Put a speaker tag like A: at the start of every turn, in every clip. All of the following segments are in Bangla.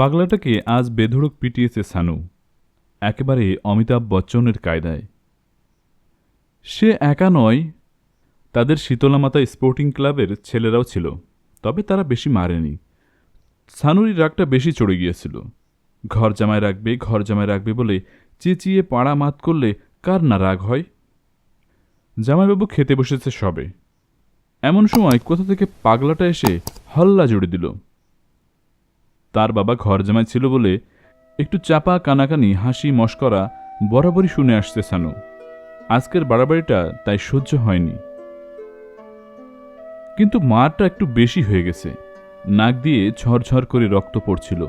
A: পাগলাটাকে আজ বেধড়ক পিটিয়েছে সানু, একেবারে অমিতাভ বচ্চনের কায়দায়। সে একা নয়, তাদের শীতলামাতা স্পোর্টিং ক্লাবের ছেলেরাও ছিল, তবে তারা বেশি মারেনি। সানুরই রাগটা বেশি চড়ে গিয়েছিল। ঘর জামায় রাখবে বলে চেঁচিয়ে পাড়া মাত করলে কার না রাগ হয়। জামাইবাবু খেতে বসেছে সবে, এমন সময় কোথা থেকে পাগলাটা এসে হল্লা জুড়ে দিল। তার বাবা ঘর জামাই ছিল বলে একটু চাপা কানাকানি হাসি মশকরা বরাবরই শুনে আসছে সানু। আজকের বাড়াবাড়িটা তাই সহ্য হয়নি, কিন্তু মারটা একটু বেশি হয়ে গেছে। নাক দিয়ে ঝরঝর করে রক্ত পড়ছিল,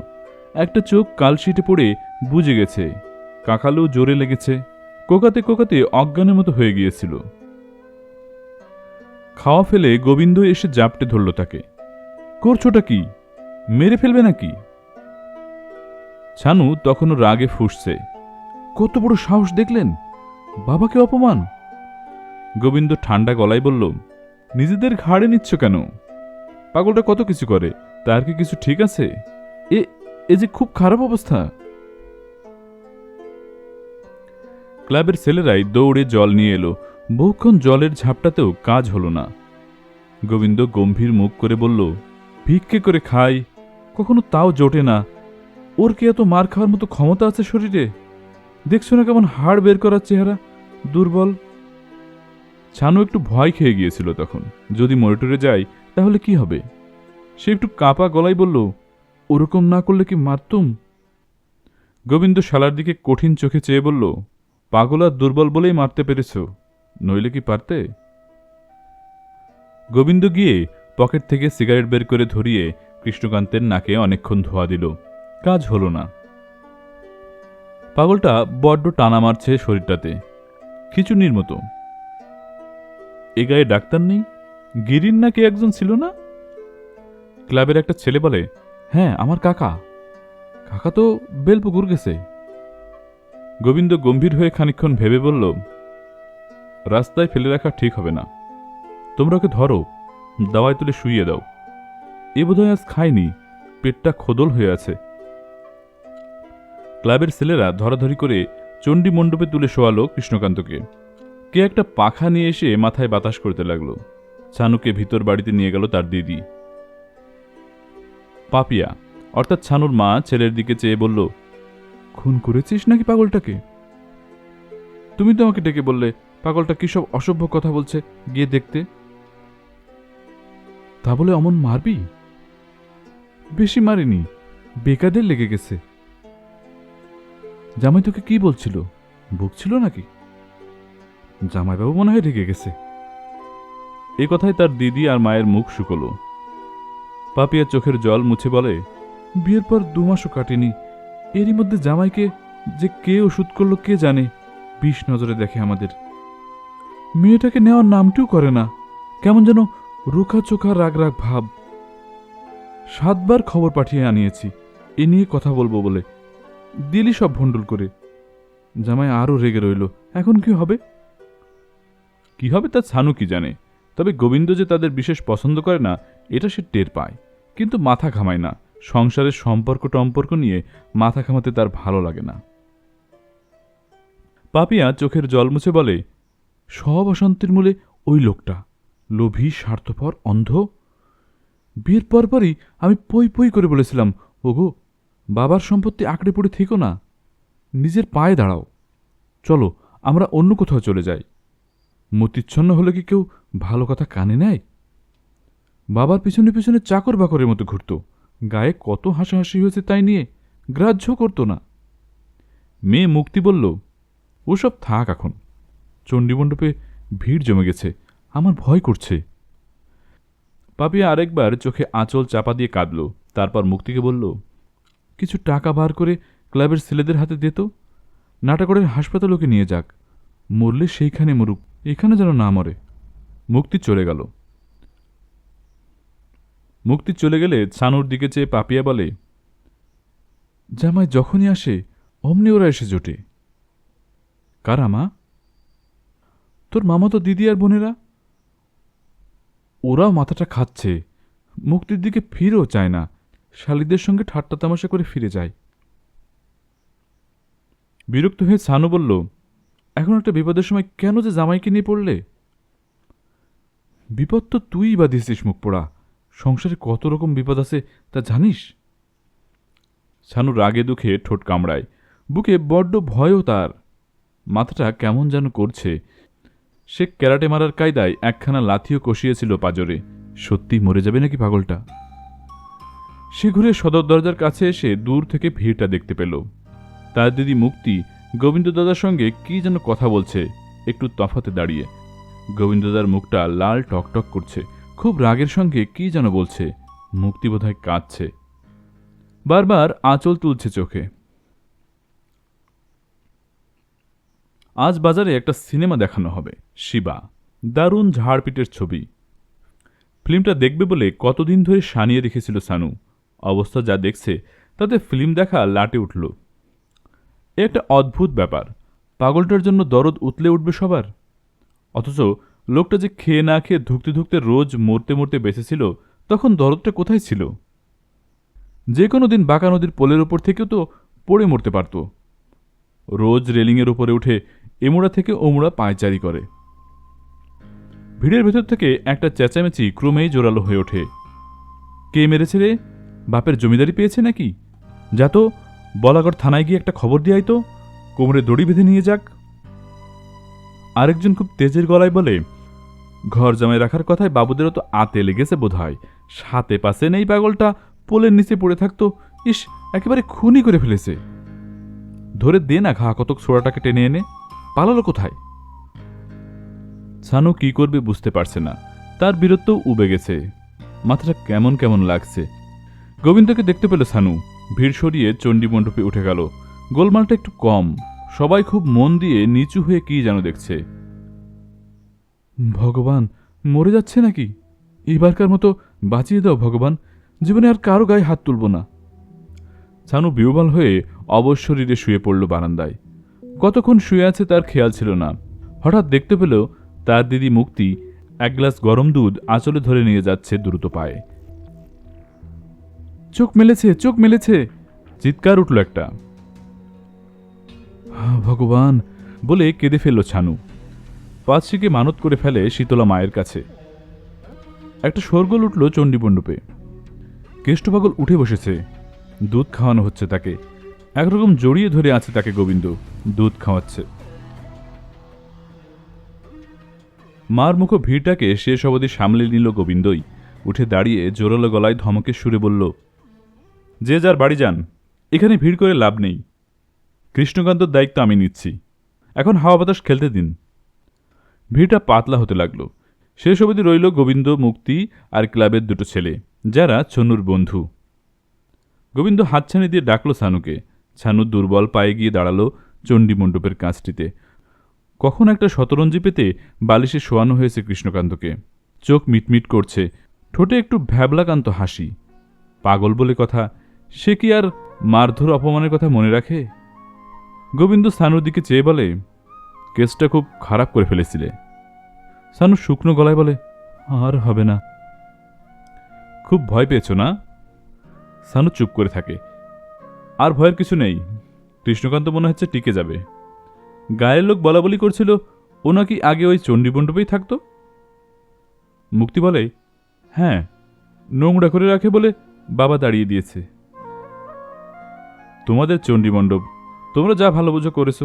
A: একটা চোখ কালশিটে পড়ে বুজে গেছে, কাকালু জোরে লেগেছে, কোকাতে কোকাতে অজ্ঞানের মতো হয়ে গিয়েছিল। খাওয়া ফেলে গোবিন্দ এসে জাপটে ধরল তাকে। করছোটা কি? মেরে ফেলবে নাকি? ছানু তখনও রাগে ফুঁসছে। কত বড় সাহস দেখলেন, বাবাকে অপমান! গোবিন্দ ঠান্ডা গলায় বলল, নিজেদের ঘাড়ে নিচ্ছ কেন? পাগলটা কত কিছু করে, তার কি কিছু ঠিক আছে? এ যে খুব খারাপ অবস্থা। ক্লাবের ছেলেরাই দৌড়ে জল নিয়ে এলো। বহুক্ষণ জলের ঝাপটাতেও কাজ হলো না। গোবিন্দ গম্ভীর মুখ করে বলল, ভিক্ষে করে খাই, কখনো তাও জোটে না। ওর কি এত মার খাওয়ার মতো ক্ষমতা আছে শরীরে? দেখছো না কেমন হাড় বের করার চেহারা, দুর্বল। ছানু একটু ভয় খেয়ে গিয়েছিল তখন, যদি মরে যায় তাহলে কি হবে। সে একটু কাঁপা গলায় বলল, ওরকম না করলে কি মারতুম? গোবিন্দ শালার দিকে কঠিন চোখে চেয়ে বলল, পাগল আর দুর্বল বলেই মারতে পেরেছ, নইলে কি পারতে? গোবিন্দ গিয়ে পকেট থেকে সিগারেট বের করে ধরিয়ে কৃষ্ণকান্তের নাকে অনেকক্ষণ ধোয়া দিল। কাজ হল না। পাগলটা বড্ড টানা মারছে শরীরটাতে, খিচুনির মতো। এ গায়ে ডাক্তার নেই? গিরির না কে একজন ছিল না? ক্লাবের একটা ছেলে বলে, হ্যাঁ আমার কাকা। কাকা তো বেলপুকুর গেছে। গোবিন্দ গম্ভীর হয়ে খানিকক্ষণ ভেবে বলল, রাস্তায় ফেলে রাখা ঠিক হবে না। তোমরা ওকে ধরো, দাওয়ায় তুলে শুইয়ে দাও। এ বোধহয় আজ খায়নি, পেটটা খোদল হয়ে আছে। ক্লাবের ছেলেরা ধরাধরি করে চণ্ডী মণ্ডপে তুলে শোয়ালো কৃষ্ণকান্তকে। কে একটা পাখা নিয়ে এসে মাথায় বাতাস করতে লাগলো। ছানুকে ভিতর বাড়িতে নিয়ে গেল তার দিদি। পাপিয়া অর্থাৎ ছানুর মা ছেলের দিকে চেয়ে বলল, খুন করেছিস নাকি পাগলটাকে? তুমি তো আমাকে ডেকে বললে পাগলটা কি সব অসভ্য কথা বলছে, গিয়ে দেখতে। তা বলে অমন মারবি? বেশি মারিনি, বেকাদের লেগে গেছে। জামাই তোকে কি বলছিল, বকছিল নাকি? জামাইবাবু মনে হয় রেগে গেছে। এ কথায় তার দিদি আর মায়ের মুখ শুকলো। পাপিয়া চোখের জল মুছে বলে, বিয়ের পর 2 মাসও কাটেনি, এরই মধ্যে জামাইকে যে কে ওষুধ করলো কে জানে। বিষ নজরে দেখে আমাদের। মেয়েটাকে নেওয়ার নামটিও করে না, কেমন যেন রুখা চোখা রাগ রাগ ভাব। 7 বার খবর পাঠিয়ে আনিয়েছি এ নিয়ে কথা বলবো বলে, দিলি সব ভণ্ডুল করে। জামাই আরও রেগে রইল। এখন কি হবে? কি হবে তা ছানু কি জানে, তবে গোবিন্দ যে তাদের বিশেষ পছন্দ করে না এটা সে টের পায়, কিন্তু মাথা ঘামায় না। সংসারের সম্পর্ক টম্পর্ক নিয়ে মাথা ঘামাতে তার ভালো লাগে না। পাপিয়া চোখের জল মুছে বলে, সব অশান্তির মূলে ওই লোকটা, লোভী, স্বার্থপর, অন্ধ। বিয়ের পরপরই আমি পই পই করে বলেছিলাম, ওগো বাবার সম্পত্তি আঁকড়ে পড়ে থেকো না, নিজের পায়ে দাঁড়াও, চলো আমরা অন্য কোথাও চলে যাই। মতিচ্ছন্ন হলে কি কেউ ভালো কথা কানে নেয়? বাবার পিছনে পিছনে চাকর বাকরের মতো ঘুরত, গায়ে কত হাসাহাসি হয়েছে তাই নিয়ে গ্রাহ্য করত না। মেয়ে মুক্তি বলল, ওসব থাক এখন, চণ্ডীমণ্ডপে ভিড় জমে গেছে, আমার ভয় করছে। পাপিয়া আরেকবার চোখে আঁচল চাপা দিয়ে কাঁদল। তারপর মুক্তিকে বলল, কিছু টাকা বার করে ক্লাবের ছেলেদের হাতে দিত, নাটাগড়ের হাসপাতাল ওকে নিয়ে যাক, মরলে সেইখানে মরুক, এখানে যেন না মরে। মুক্তি চলে গেল। মুক্তি চলে গেলে ছানুর দিকে চেয়ে পাপিয়া বলে, জামাই যখনই আসে অমনি ওরা এসে জোটে। কারা মা? তোর মামা তো দিদি আর বোনেরা। ওরাও মাথাটা খাচ্ছে, মুক্তির দিকে ফিরেও চায় না, শালিদের সঙ্গে ঠাট্টা তামাশা করে ফিরে যায়। বিরক্ত হয়ে সানু বলল, এখন একটা বিপদের সময় কেন যে জামাইকে নিয়ে পড়লে? বিপদ তো তুই বাঁধিয়েছিস মুখ পোড়া। সংসারে কত রকম বিপদ আছে তা জানিস? সানু রাগে দুঃখে ঠোঁট কামড়ায়। বুকে বড্ড ভয়ও তার। মাথাটা কেমন যেন করছে। সে ক্যারাটে মারার কায়দায় একখানা লাথিও কষিয়েছিল পাজরে। সত্যি মরে যাবে নাকি পাগলটা? সে ঘুরে সদর দরজার কাছে এসে দূর থেকে ভিড়টা দেখতে পেল। তার দিদি মুক্তি গোবিন্দ দাদার সঙ্গে কি যেন কথা বলছে, একটু তফাতে দাঁড়িয়ে। গোবিন্দ দাদার মুখটা লাল টকটক করছে, খুব রাগের সঙ্গে কি যেন বলছে। মুক্তি বোধহয় কাঁদছে, বারবার আঁচল তুলছে চোখে। আজ বাজারে একটা সিনেমা দেখানো হবে, শিবা। দারুণ ঝাড়পিটের ছবি। ফিল্মটা দেখবে বলে কতদিন ধরে সানিয়ে রেখেছিল সানু। অবস্থা যা দেখছে তাতে ফিল্ম দেখা লাটে উঠল। এ একটা অদ্ভুত ব্যাপার। পাগলটার জন্য দরদ উতলে উঠবে সবার। অথচ লোকটা যে খেয়ে না খেয়ে ধুকতে ধুকতে রোজ মরতে মরতে বেঁচেছিল, তখন দরদটা কোথায় ছিল? যে কোনো দিন বাঁকা নদীর পোলের ওপর থেকেও তো পড়ে মরতে পারত। রোজ রেলিংয়ের ওপরে উঠে এমুড়া থেকে ওমুড়া পায়চারি করে। ভিড়ের ভেতর থেকে একটা চেঁচামেচি ক্রমেই জোরালো হয়ে ওঠে। কে মেরেছে রে? বাপের জমিদারি পেয়েছে নাকি? যা তো বলাগড় থানায় গিয়ে একটা খবর দিয়ে তো, কোমরে দড়ি বেঁধে নিয়ে যাক। আরেকজন খুব তেজের গলায় বলে, ঘর জামাই রাখার কথায় বাবুদেরও তো আতে লেগেছে বোধ হয়। সাথে পাশে নেই পাগলটা, পোলের নিচে পড়ে থাকতো। ইস, একেবারে খুনই করে ফেলেছে। ধরে দে না ঘা কতক ছোড়াটাকে টেনে এনে। পালালো কোথায়? সানু কি করবে বুঝতে পারছে না। তার বীরত্বও উবে গেছে। মাথাটা কেমন কেমন লাগছে। গোবিন্দকে দেখতে পেল সানু। ভিড় সরিয়ে চণ্ডী মণ্ডপে উঠে গেল। গোলমালটা একটু কম। সবাই খুব মন দিয়ে নিচু হয়ে কি যেন দেখছে। ভগবান, মরে যাচ্ছে নাকি? এবারকার মতো বাঁচিয়ে দাও ভগবান, জীবনে আর কারো গায়ে হাত তুলব না। সানু বিহ্বল হয়ে অবশ শরীরে শুয়ে পড়ল বারান্দায়। কতক্ষণ শুয়ে আছে তার খেয়াল ছিল না। হঠাৎ দেখতে পেল তার দিদি মুক্তি এক গ্লাস গরম দুধ আঁচলে ধরে নিয়ে যাচ্ছে দ্রুত পায়ে। চোখ মেলেছে, চোখ মেলেছে, চিৎকার উঠল একটা। ভগবান বলে কেঁদে ফেলল ছানু। পাঁচশিকে মানত করে ফেলে শীতলা মায়ের কাছে। একটা শোরগোল উঠল চণ্ডীমণ্ডপে। কেষ্টপাগল উঠে বসেছে। দুধ খাওয়ানো হচ্ছে তাকে। একরকম জড়িয়ে ধরে আছে তাকে গোবিন্দ, দুধ খাওয়াচ্ছে। মার মুখো ভিড়টাকে শেষ অবধি সামলে নিল গোবিন্দই। উঠে দাঁড়িয়ে জোরালো গলায় ধমকের সুরে বলল, যে যার বাড়ি যান, এখানে ভিড় করে লাভ নেই। কৃষ্ণকান্তর দায়িত্ব আমি নিচ্ছি। এখন হাওয়া বাতাস খেলতে দিন। ভিড়টা পাতলা হতে লাগল। শেষ অবধি রইল গোবিন্দ, মুক্তি আর ক্লাবের দুটো ছেলে, যারা ছন্নুর বন্ধু। গোবিন্দ হাতছানি দিয়ে ডাকল ছানুকে। ছানু দুর্বল পায়ে গিয়ে দাঁড়ালো চণ্ডী মণ্ডপের কাঁচটিতে। কখন একটা শতরঞ্জি পেতে বালিশে শোয়ানো হয়েছে কৃষ্ণকান্তকে। চোখ মিটমিট করছে, ঠোঁটে একটু ভ্যাবলাকান্ত হাসি। পাগল বলে কথা, সে কি আর মারধর অপমানের কথা মনে রাখে? গোবিন্দ সানুর দিকে চেয়ে বলে, কেসটা খুব খারাপ করে ফেলেছিলে। সানু শুকনো গলায় বলে, আর হবে না। খুব ভয় পেয়েছ না? সানু চুপ করে থাকে। আর ভয়ের কিছু নেই। কৃষ্ণকান্ত মনে হচ্ছে টিকে যাবে। গায়ের লোক বলা বলি করছিল ও নাকি আগে ওই চণ্ডীমণ্ডপেই থাকত। মুক্তি বলে, হ্যাঁ, নোংরা করে রাখে বলে বাবা তাড়িয়ে দিয়েছে। তোমাদের চণ্ডীমণ্ডপ, তোমরা যা ভালো বোঝো করেছ,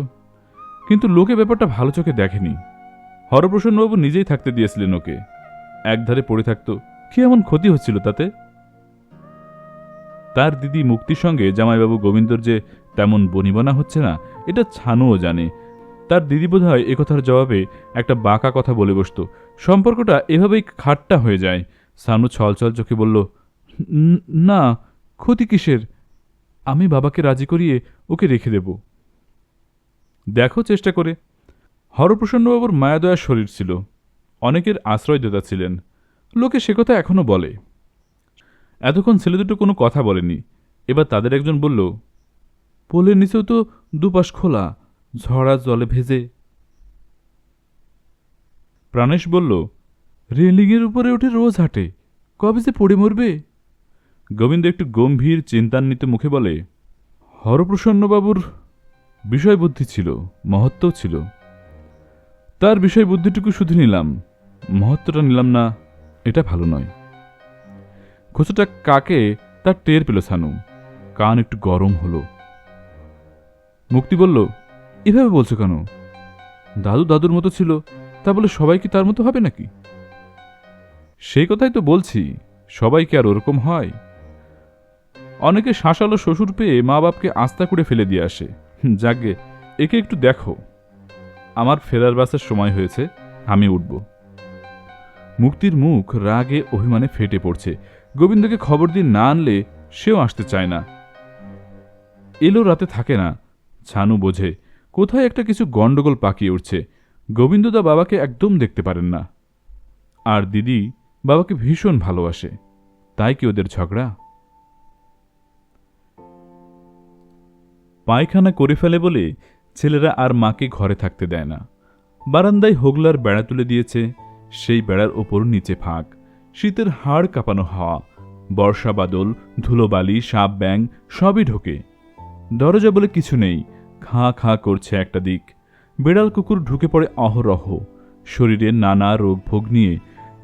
A: কিন্তু লোকে ব্যাপারটা ভালো চোখে দেখেনি। হরপ্রসন্নবাবু নিজেই থাকতে দিয়েছিলেন ওকে। একধারে পড়ে থাকত, কি এমন ক্ষতি হচ্ছিল তাতে? তার দিদি মুক্তির সঙ্গে জামাইবাবু গোবিন্দর যে তেমন বনিবনা হচ্ছে না, এটা ছানুও জানে। তার দিদি বোধহয় একথার জবাবে একটা বাঁকা কথা বলে বসত। সম্পর্কটা এভাবেই খাট্টা হয়ে যায়। সানু ছলছল চোখে বলল, না, ক্ষতি কিসের? আমি বাবাকে রাজি করিয়ে ওকে রেখে দেব। দেখো চেষ্টা করে। হরপ্রসন্নবাবুর মায়াদয়ার শরীর ছিল, অনেকের আশ্রয়দাতা ছিলেন। লোকে সে কথা এখনো বলে। এতক্ষণ ছেলে দুটো কোনো কথা বলেনি। এবার তাদের একজন বলল, পোলের নিচেও তো দুপাশ খোলা, ঝড়া জলে ভেজে। প্রাণেশ বলল, রেলিংয়ের উপরে উঠে রোজ হাঁটে, কবে যে পড়ে মরবে। গোবিন্দ একটু গম্ভীর চিন্তান্বিত মুখে বলে, হরপ্রসন্নবাবুর বিষয়বুদ্ধি ছিল, মহত্ব ছিল। তার বিষয়বুদ্ধিটুকু শুধু নিলাম, মহত্বটা নিলাম না, এটা ভালো নয়। খোঁচাটা কাকে তার টের পেল ছানু। কান একটু গরম হলো। মুক্তি বলল, এভাবে বলছো কেন? দাদু দাদুর মতো ছিল, তা বলে সবাই কি তার মতো হবে নাকি? সেই কথাই তো বলছি, সবাই কি আর ওরকম হয়? অনেকে শাঁসালো শ্বশুর পেয়ে মা বাপকে আস্থা করে ফেলে দিয়ে আসে। যাকগে, একে একটু দেখো। আমার ফেরার বাসের সময় হয়েছে, আমি উঠব। মুক্তির মুখ রাগে অভিমানে ফেটে পড়ছে। গোবিন্দকে খবর দিয়ে না আনলে সেও আসতে চায় না। এলো রাতে থাকে না। ছানু বোঝে কোথায় একটা কিছু গন্ডগোল পাকিয়ে উঠছে। গোবিন্দদা বাবাকে একদম দেখতে পারেন না, আর দিদি বাবাকে ভীষণ ভালোবাসে। তাই কি ওদের ঝগড়া? পায়খানা করে ফেলে বলে ছেলেরা আর মাকে ঘরে থাকতে দেয় না। বারান্দায় হোগলার বেড়া তুলে দিয়েছে, সেই বেড়ার ওপর নিচে ফাঁক। শীতের হাড় কাঁপানো হাওয়া, বর্ষা বাদল, ধুলোবালি, সাপ ব্যাং সবই ঢোকে। দরজা বলে কিছু নেই, খাঁ খাঁ করছে একটা দিক। বেড়াল কুকুর ঢুকে পড়ে অহরহ। শরীরে নানা রোগভোগ নিয়ে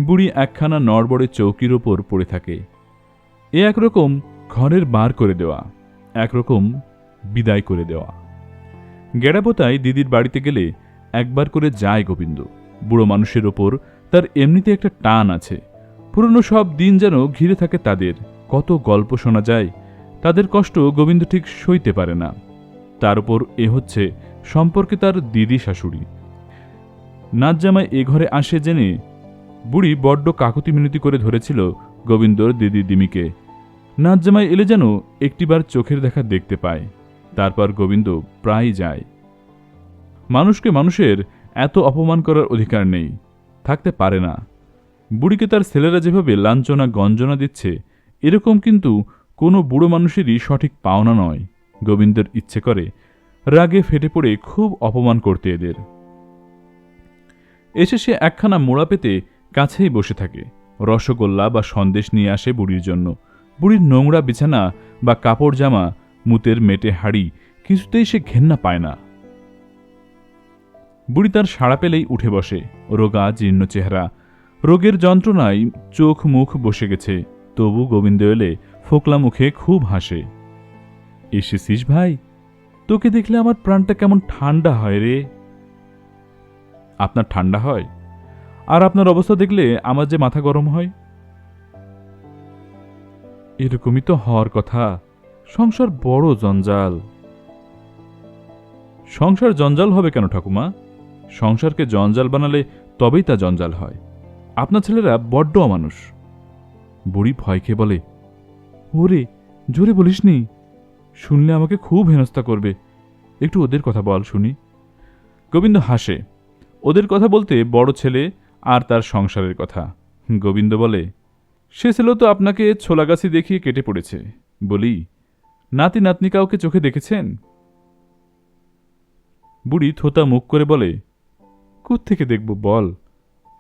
A: বুড়ি একখানা নড়বড়ে চৌকির ওপর পড়ে থাকে। এ একরকম ঘরের বার করে দেওয়া, একরকম বিদায় করে দেওয়া। গেড়াপোতায় দিদির বাড়িতে গেলে একবার করে যায় গোবিন্দ। বুড়ো মানুষের ওপর তার এমনিতে একটা টান আছে। পুরনো সব দিন যেন ঘিরে থাকে তাদের। কত গল্প শোনা যায়, তাদের কষ্ট গোবিন্দ ঠিক সইতে পারে না। তার উপর এ হচ্ছে সম্পর্কে তার দিদি শাশুড়ি। নাচ জামাই এ ঘরে আসে জেনে বুড়ি বড্ড কাকুতি মিনতি করে ধরেছিল গোবিন্দর দিদি দিমিকে। নাচ জামাই এলে যেন একটিবার চোখের দেখা দেখতে পায়। তারপর গোবিন্দ প্রায় যায়। মানুষকে মানুষের এত অপমান করার অধিকার নেই, থাকতে পারে না। বুড়িকে তার ছেলেরা যেভাবে লাঞ্ছনা গঞ্জনা দিচ্ছে, এরকম কিন্তু কোনো বুড়ো মানুষেরই সঠিক পাওনা নয়। গোবিন্দর ইচ্ছে করে রাগে ফেটে পড়ে খুব অপমান করতে এদের। এসে সে একখানা মোড়া পেতে কাছেই বসে থাকে। রসগোল্লা বা সন্দেশ নিয়ে আসে বুড়ির জন্য। বুড়ির নোংরা বিছানা বা কাপড় জামা, মুতের মেটে হাড়ি কিছুতেই সে ঘেন্না পায় না। বুড়ি তার সাড়া পেলেই উঠে বসে। রোগা জীর্ণ চেহারা, রোগের যন্ত্রণায় চোখ মুখ বসে গেছে। তবু গোবিন্দ এলে ফোকলা মুখে খুব হাসে। এসেছিস ভাই? তোকে দেখলে আমার প্রাণটা কেমন ঠান্ডা হয় রে। আপনার ঠান্ডা হয়? আর আপনার অবস্থা দেখলে আমার যে মাথা গরম হয়। এরকমই তো হওয়ার কথা। সংসার বড় জঞ্জাল। সংসার জঞ্জাল হবে কেন ঠাকুমা? সংসারকে জঞ্জাল বানালে তবেই তা জঞ্জাল হয়। আপনার ছেলেরা বড্ড অমানুষ। বুড়ি ভয় খেয়ে বলে, ওরে জোরে বলিসনি, শুনলে আমাকে খুব হেনস্থা করবে। একটু ওদের কথা বল শুনি। গোবিন্দ হাসে। ওদের কথা বলতে বড় ছেলে আর তার সংসারের কথা। গোবিন্দ বলে, সে ছেলে তো আপনাকে ছোলাগাছি দেখিয়ে কেটে পড়েছে। বলি, নাতি নাতনি কাউকে চোখে দেখেছেন? বুড়ি থোতা মুখ করে বলে, কোত্থেকে দেখব বল,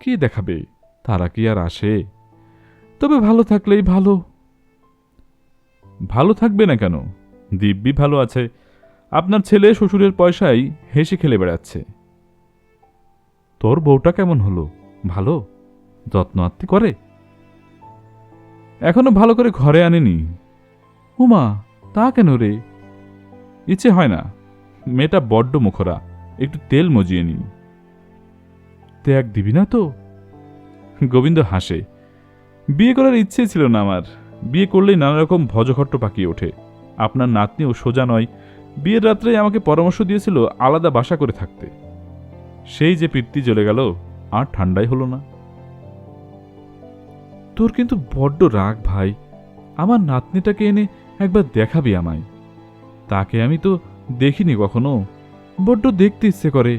A: কে দেখাবে, তারা কি আর আসে? তবে ভালো থাকলেই ভালো। ভালো থাকবে না কেন? দিব্যি ভালো আছে। আপনার ছেলে শ্বশুরের পয়সায় হেসে খেলে বেড়াচ্ছে। তোর বউটা কেমন হলো? ভালো? যত্ন আত্তি করে? এখনো ভালো করে ঘরে আনেনি। উমা, তা কেন রে? ইচ্ছে হয় না। মেয়েটা বড্ড মুখরা, একটু তেল মজিয়ে নি। ত্যাগ দিবি না তো? গোবিন্দ হাসে। বিয়ে করার ইচ্ছে ছিল না আমার। বিয়ে করলেই নানা রকম ভজঘট্ট পাকিয়ে ওঠে। আপনার নাতনিও সোজা নয়। বিয়ের রাত্রে আমাকে পরামর্শ দিয়েছিল আলাদা বাসা করে থাকতে। সেই যে পিত্তি জ্বলে গেল, আর ঠান্ডাই হলো না। তোর কিন্তু বড্ড রাগ ভাই। আমার নাতনিটাকে এনে একবার দেখাবি আমায়। তাকে আমি তো দেখিনি কখনো। বড্ড দেখতে ইচ্ছে করে।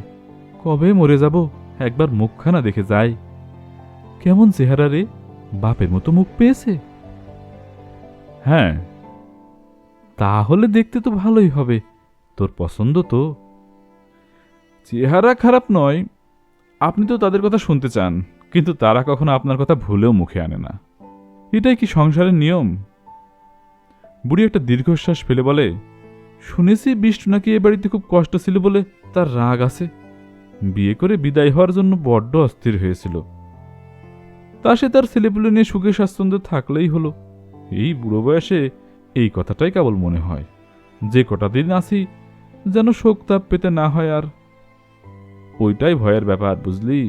A: কবে মরে যাব, একবার মুখখানা দেখে যাই। কেমন চেহারা রে, বাপের মতো মুখ পেয়েছে? হ্যাঁ। তাহলে দেখতে তো ভালোই হবে। তোর পছন্দ তো? চেহারা খারাপ নয়। আপনি তো তাদের কথা শুনতে চান, কিন্তু তারা কখনো আপনার কথা ভুলেও মুখে আনে না। এটাই কি সংসারের নিয়ম? বুড়ি একটা দীর্ঘশ্বাস ফেলে বলে, শুনেছি বিষ্ণু নাকি এ বাড়িতে খুব কষ্ট ছিল বলে তার রাগ আছে। বিয়ে করে বিদায় হওয়ার জন্য বড্ড অস্থির হয়েছিল। তা সে তার ছেলেপুলে নিয়ে সুখে স্বাচ্ছন্দ্যে থাকলেই হলো। এই বুড়ো বয়সে এই কথাটাই কেবল মনে হয়, যে কটা দিন আছি যেন শোক তাপ পেতে না হয় আর। ওইটাই ভয়ের ব্যাপার, বুঝলি।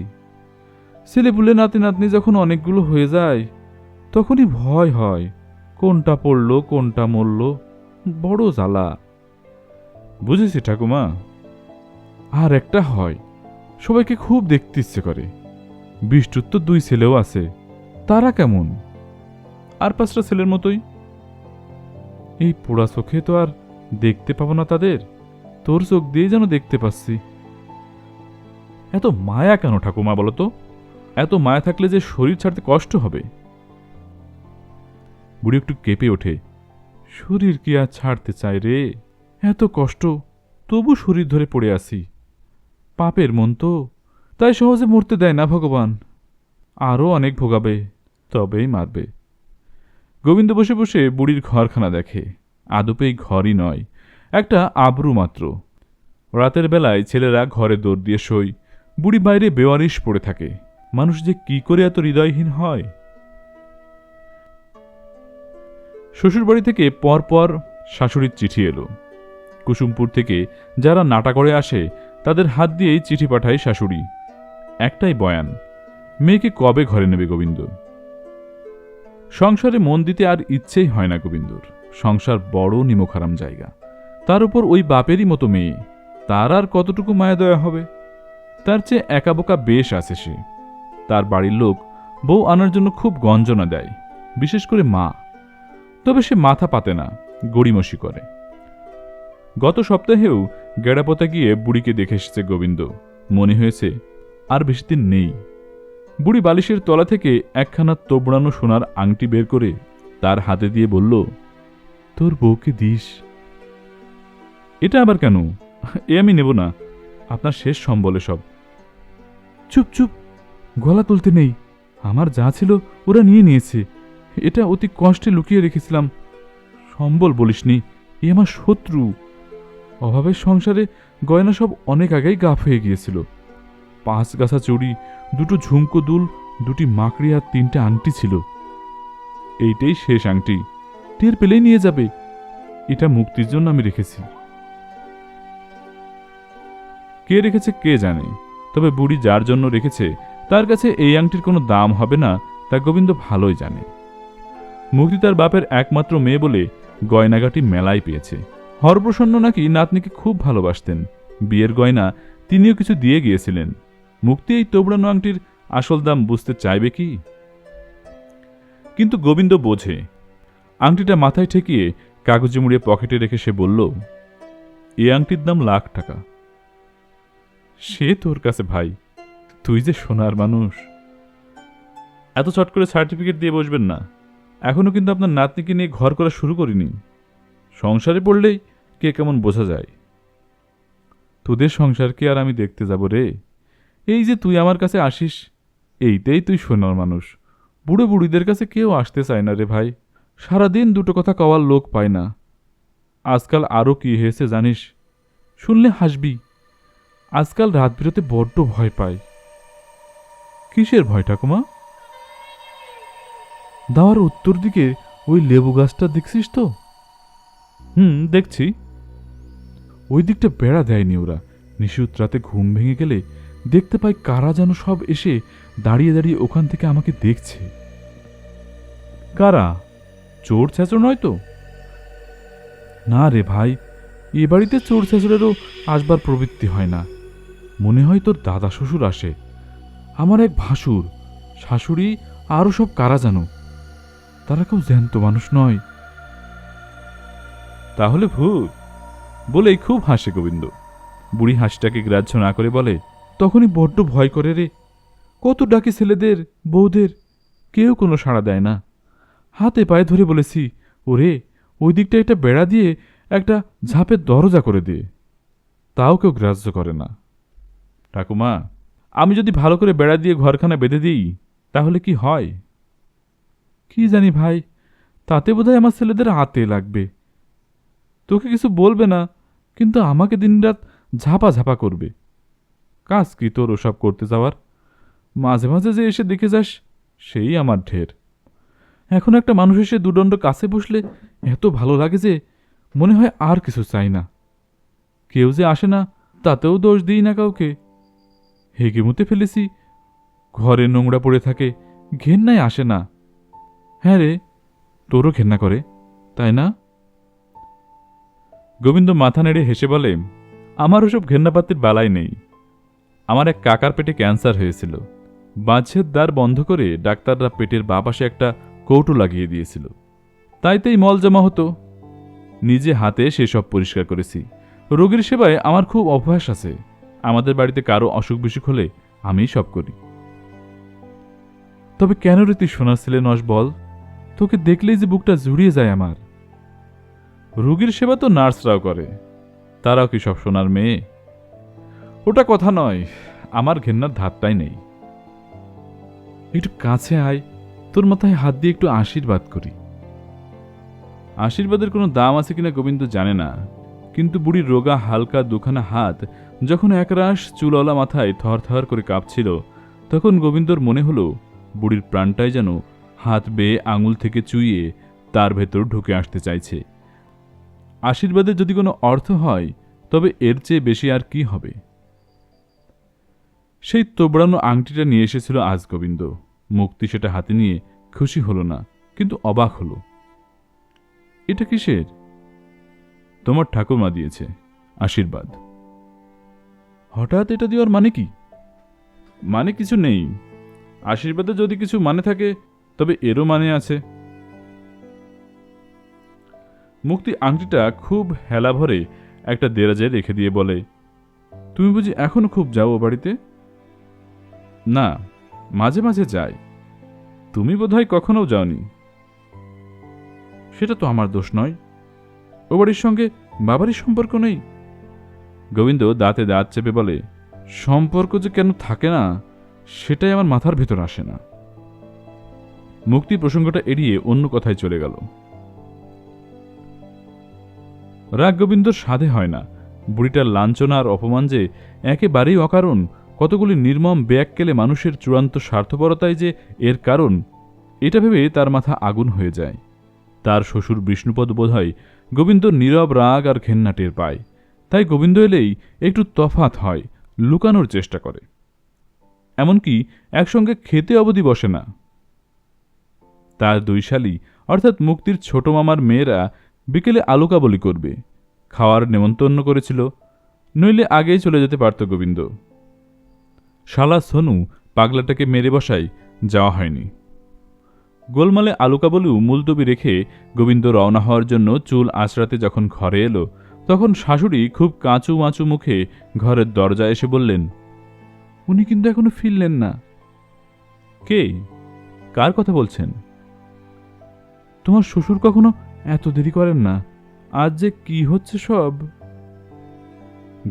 A: ছেলেপুলে নাতি নাতনি যখন অনেকগুলো হয়ে যায় তখনই ভয় হয়, কোনটা পড়ল কোনটা মরল, বড় জ্বালা। বুঝেছি ঠাকুমা। আর একটা হয়, সবাইকে খুব দেখতে ইচ্ছে করে। বিষ্টুর তো 2 ছেলেও আছে, তারা কেমন? আর 5টা ছেলের মতোই। এই পোড়া চোখে তো আর দেখতে পাবো না তাদের, তোর চোখ দিয়ে যেন দেখতে পাচ্ছি। এত মায়া কেন ঠাকুমা বলতো? এত মায়া থাকলে যে শরীর ছাড়তে কষ্ট হবে। বুড়ি একটু কেঁপে ওঠে। শরীর কি আর ছাড়তে চায় রে? এত কষ্ট, তবু শরীর ধরে পড়ে আসি। পাপের মন তো, তাই সহজে মরতে দেয় না ভগবান। আরও অনেক ভোগাবে, তবেই মারবে। গোবিন্দ বসে বসে বুড়ির ঘরখানা দেখে। আদপেই ঘরই নয়, একটা আবরু মাত্র। রাতের বেলায় ছেলেরা ঘরে দৌড় দিয়ে শোয়, বুড়ি বাইরে বেওয়ারিশ পড়ে থাকে। মানুষ যে কি করে এত হৃদয়হীন হয়। শ্বশুরবাড়ি থেকে পরপর শাশুড়ির চিঠি এলো। কুসুমপুর থেকে যারা নাটা করে আসে তাদের হাত দিয়েই চিঠি পাঠায় শাশুড়ি। একটাই বয়ান, মেয়েকে কবে ঘরে নেবে গোবিন্দ। সংসারে মন দিতে আর ইচ্ছেই হয় না গোবিন্দর। সংসার বড় নিমখারাম জায়গা, তার উপর ওই বাপেরই মতো মেয়ে, তার আর কতটুকু মায়া দয়া হবে। তার চেয়ে একাবোকা বেশ আছে সে। তার বাড়ির লোক বউ আনার জন্য খুব গঞ্জনা দেয়, বিশেষ করে মা। তবে সে মাথা পাতে না, গড়িমসি করে। গত সপ্তাহেও গেড়াপোতা গিয়ে বুড়িকে দেখে এসেছে গোবিন্দ। মনে হয়েছে আর বেশি দিন নেই। বুড়ি বালিশের তলা থেকে একখানা তোবড়ানো সোনার আংটি বের করে তার হাতে দিয়ে বলল, তোর বউকে দিস। এটা আবার কেন? এ আমি নেব না, আপনার শেষ সম্বলে সব। চুপ চুপ, গলা তুলতে নেই। আমার যা ছিল ওরা নিয়ে নিয়েছে, এটা অতি কষ্টে লুকিয়ে রেখেছিলাম। সম্বল বলিসনি, এ আমার শত্রু। অভাবের সংসারে গয়না সব অনেক আগেই গাফ হয়ে গিয়েছিল। 5 গাছা চুড়ি, 2টো ঝুমকো দুল, 2টি মাকড়ি আর 3টে আংটি ছিল। এইটাই শেষ আংটি, টের পেলেই নিয়ে যাবে। এটা মুক্তির জন্য আমি রেখেছি। কে রেখেছে কে জানে, তবে বুড়ি যার জন্য রেখেছে তার কাছে এই আংটির কোনো দাম হবে না, তা গোবিন্দ ভালোই জানে। মুক্তি তার বাপের একমাত্র মেয়ে বলে গয়নাগাটি মেলায় পেয়েছে। হরপ্রসন্ন নাকি নাতনিকে খুব ভালোবাসতেন। বিয়ের গয়না তিনিও কিছু দিয়ে গিয়েছিলেন। মুক্তি এই তোবড়ানো আংটির আসল দাম বুঝতে চাইবে কি? কিন্তু গোবিন্দ বোঝে। আংটিটা মাথায় ঠেকিয়ে কাগজে মুড়িয়ে পকেটে রেখে সে বলল, এ আংটির দাম লাখ টাকা। সে তোর কাছে ভাই, তুই যে সোনার মানুষ। এত চট করে সার্টিফিকেট দিয়ে বসবেন না। এখনো কিন্তু আপনার নাতনিকে নিয়ে ঘর করা শুরু করিনি। সংসারে পড়লেই কে কেমন বোঝা যায়। তোদের সংসারকে আর আমি দেখতে যাব রে? এই যে তুই আমার কাছে আসিস, এইটাই তুই সোনার মানুষ। বুড়ো বুড়িদের কাছে কেউ আসতে চায় না রে ভাই। সারাদিন 2টো কথা কওয়ার লোক পায় না। আজকাল আরও কি হয়েছে জানিস? শুনলে হাসবি। আজকাল রাত বিরতে বড্ড ভয় পায়। কিসের ভয় ঠাকুমা? দাওয়ার উত্তর দিকে ওই লেবু গাছটা দেখছিস তো? দেখছি। ওই দিকটা বেড়া দেয়নি ওরা। নিশুত রাতে ঘুম ভেঙে গেলে দেখতে পাই কারা যেন সব এসে দাঁড়িয়ে দাঁড়িয়ে ওখান থেকে আমাকে দেখছে। কারা? চোর ছেঁচড় নয় তো? না রে ভাই, এ বাড়িতে চোর ছেঁচড়েরও আসবার প্রবৃত্তি হয় না। মনে হয় তোর দাদা শ্বশুর আসে, আমার এক ভাসুর, শাশুড়ি, আরও সব কারা জানো। তারা কেউ জ্যান্ত মানুষ নয়। তাহলে ভূত বলেই খুব হাসে গোবিন্দ। বুড়ি হাসিটাকে গ্রাহ্য না করে বলে, তখনই বড্ড ভয় করে রে। কত ডাকে ছেলেদের, বউদের, কেউ কোনো সাড়া দেয় না। হাতে পায়ে ধরে বলেছি, ওরে ওই দিকটা একটা বেড়া দিয়ে একটা ঝাঁপের দরজা করে দে, তাও কেউ গ্রাহ্য করে না। ঠাকুমা, আমি যদি ভালো করে বেড়া দিয়ে ঘরখানা বেঁধে দিই তাহলে কি হয়? কি জানি ভাই, তাতে বোধহয় আমার ছেলেদের হাতে লাগবে। তোকে কিছু বলবে না, কিন্তু আমাকে দিনরাত ঝাপা ঝাপা করবে। কাজ কি তোর ওসব করতে যাওয়ার? মাঝে মাঝে যে এসে দেখে যাস, সেই আমার ঢের। এখন একটা মানুষ এসে দুদণ্ড কাছে বসলে এত ভালো লাগে যে মনে হয় আর কিছু চাই না। কেউ যে আসে না, তাতেও দোষ দিই না কাউকে। হেগে মুতে ফেলেছি, ঘরে নোংরা পড়ে থাকে, ঘেন্নায় আসে না। হ্যাঁ রে, তোরও ঘেন্না করে, তাই না? গোবিন্দ মাথা নেড়ে হেসে বলে, আমার ওসব ঘেন্নাপাতির বালাই নেই। আমার এক কাকার পেটে ক্যান্সার হয়েছিল। বাঁচের দ্বার বন্ধ করে ডাক্তাররা পেটের বাঁ পাশে একটা কৌটো লাগিয়ে দিয়েছিল। তাইতেই মল জমা হতো। নিজে হাতে সেসব পরিষ্কার করেছি। রোগীর সেবায় আমার খুব অভ্যাস আছে। আমাদের বাড়িতে কারো অসুখ বিসুখ হলে আমিই সব করি। তবে কেন রে তুই সোনার ছেলে নস বল? তোকে দেখলেই যে বুকটা জুড়িয়ে যায় আমার। রোগীর সেবা তো নার্সরাও করে, তারাও কি সব সোনার মেয়ে? ওটা কথা নয়, আমার ঘেন্নার ধারটাই নেই। একটু কাছে আয়, তোর মাথায় হাত দিয়ে একটু আশীর্বাদ করি। আশীর্বাদের কোনো দাম আছে কিনা গোবিন্দ জানে না, কিন্তু বুড়ির রোগা হালকা দুখানা হাত যখন একরাশ চুলওয়ালা মাথায় থর থর করে কাঁপছিল, তখন গোবিন্দর মনে হলো বুড়ির প্রাণটাই যেন হাত বেয়ে আঙুল থেকে চুইয়ে তার ভেতর ঢুকে আসতে চাইছে। আশীর্বাদের যদি কোনো অর্থ হয়, তবে এর চেয়ে বেশি আর কি হবে? সেই তোবড়ানো আংটিটা নিয়ে এসেছিল আজ গোবিন্দ। মুক্তি সেটা হাতে নিয়ে খুশি হল না, কিন্তু অবাক হল। এটা কিসের? তোমার ঠাকুরমা দিয়েছে, আশীর্বাদ। হঠাৎ এটা দেওয়ার মানে কি? মানে কিছু নেই। আশীর্বাদে যদি কিছু মানে থাকে, তবে এরও মানে আছে। মুক্তি আংটিটা খুব হেলা ভরে একটা দেরাজে রেখে দিয়ে বলে, তুমি বুঝি এখনো খুব যাও ও বাড়িতে? না, মাঝে মাঝে যাই। তুমি বোধহয় কখনো যাওনি। সেটা তো আমার দোষ নয়। ও বাড়ির সঙ্গে বাবারই সম্পর্ক নেই। গোবিন্দ দাঁতে দাঁত চেপে বলে, সম্পর্ক যে কেন থাকে না, সেটাই আমার মাথার ভেতর আসে না। মুক্তি প্রসঙ্গটা এড়িয়ে অন্য কথায় চলে গেল। রাগ গোবিন্দর সাধে হয় না। বুড়িটার লাঞ্ছনা আর অপমান যে একেবারেই অকারণ, কতগুলি নির্মম ব্যাককেলে মানুষের চূড়ান্ত স্বার্থপরতাই যে এর কারণ, এটা ভেবে তার মাথা আগুন হয়ে যায়। তার শ্বশুর বিষ্ণুপদ বোধহয় গোবিন্দর নীরব রাগ আর ঘেন্না টের পায়। তাই গোবিন্দ এলেই একটু তফাৎ হয়, লুকানোর চেষ্টা করে। এমনকি একসঙ্গে খেতে অবধি বসে না। তার দুই শালী অর্থাৎ মুক্তির ছোট মামার মেয়েরা বিকেলে আলুকা বলি করবে, খাওয়ার নেমন্তন্ন করেছিল, নইলে আগেই চলে যেতে পারত গোবিন্দ। শালা সোনু পাগলাটাকে মেরে বসায় যাওয়া হয়নি। গোলমালে আলুকা বলিও মুলতবি রেখে গোবিন্দ রওনা হওয়ার জন্য চুল আঁচড়াতে যখন ঘরে এলো, তখন শাশুড়ি খুব কাঁচু মাচু মুখে ঘরের দরজায় এসে বললেন, উনি কিন্তু এখনো ফিরলেন না। কে? কার কথা বলছেন? তোমার শ্বশুর কখনো এত দেরি করেন না। আজ যে কি হচ্ছে সব।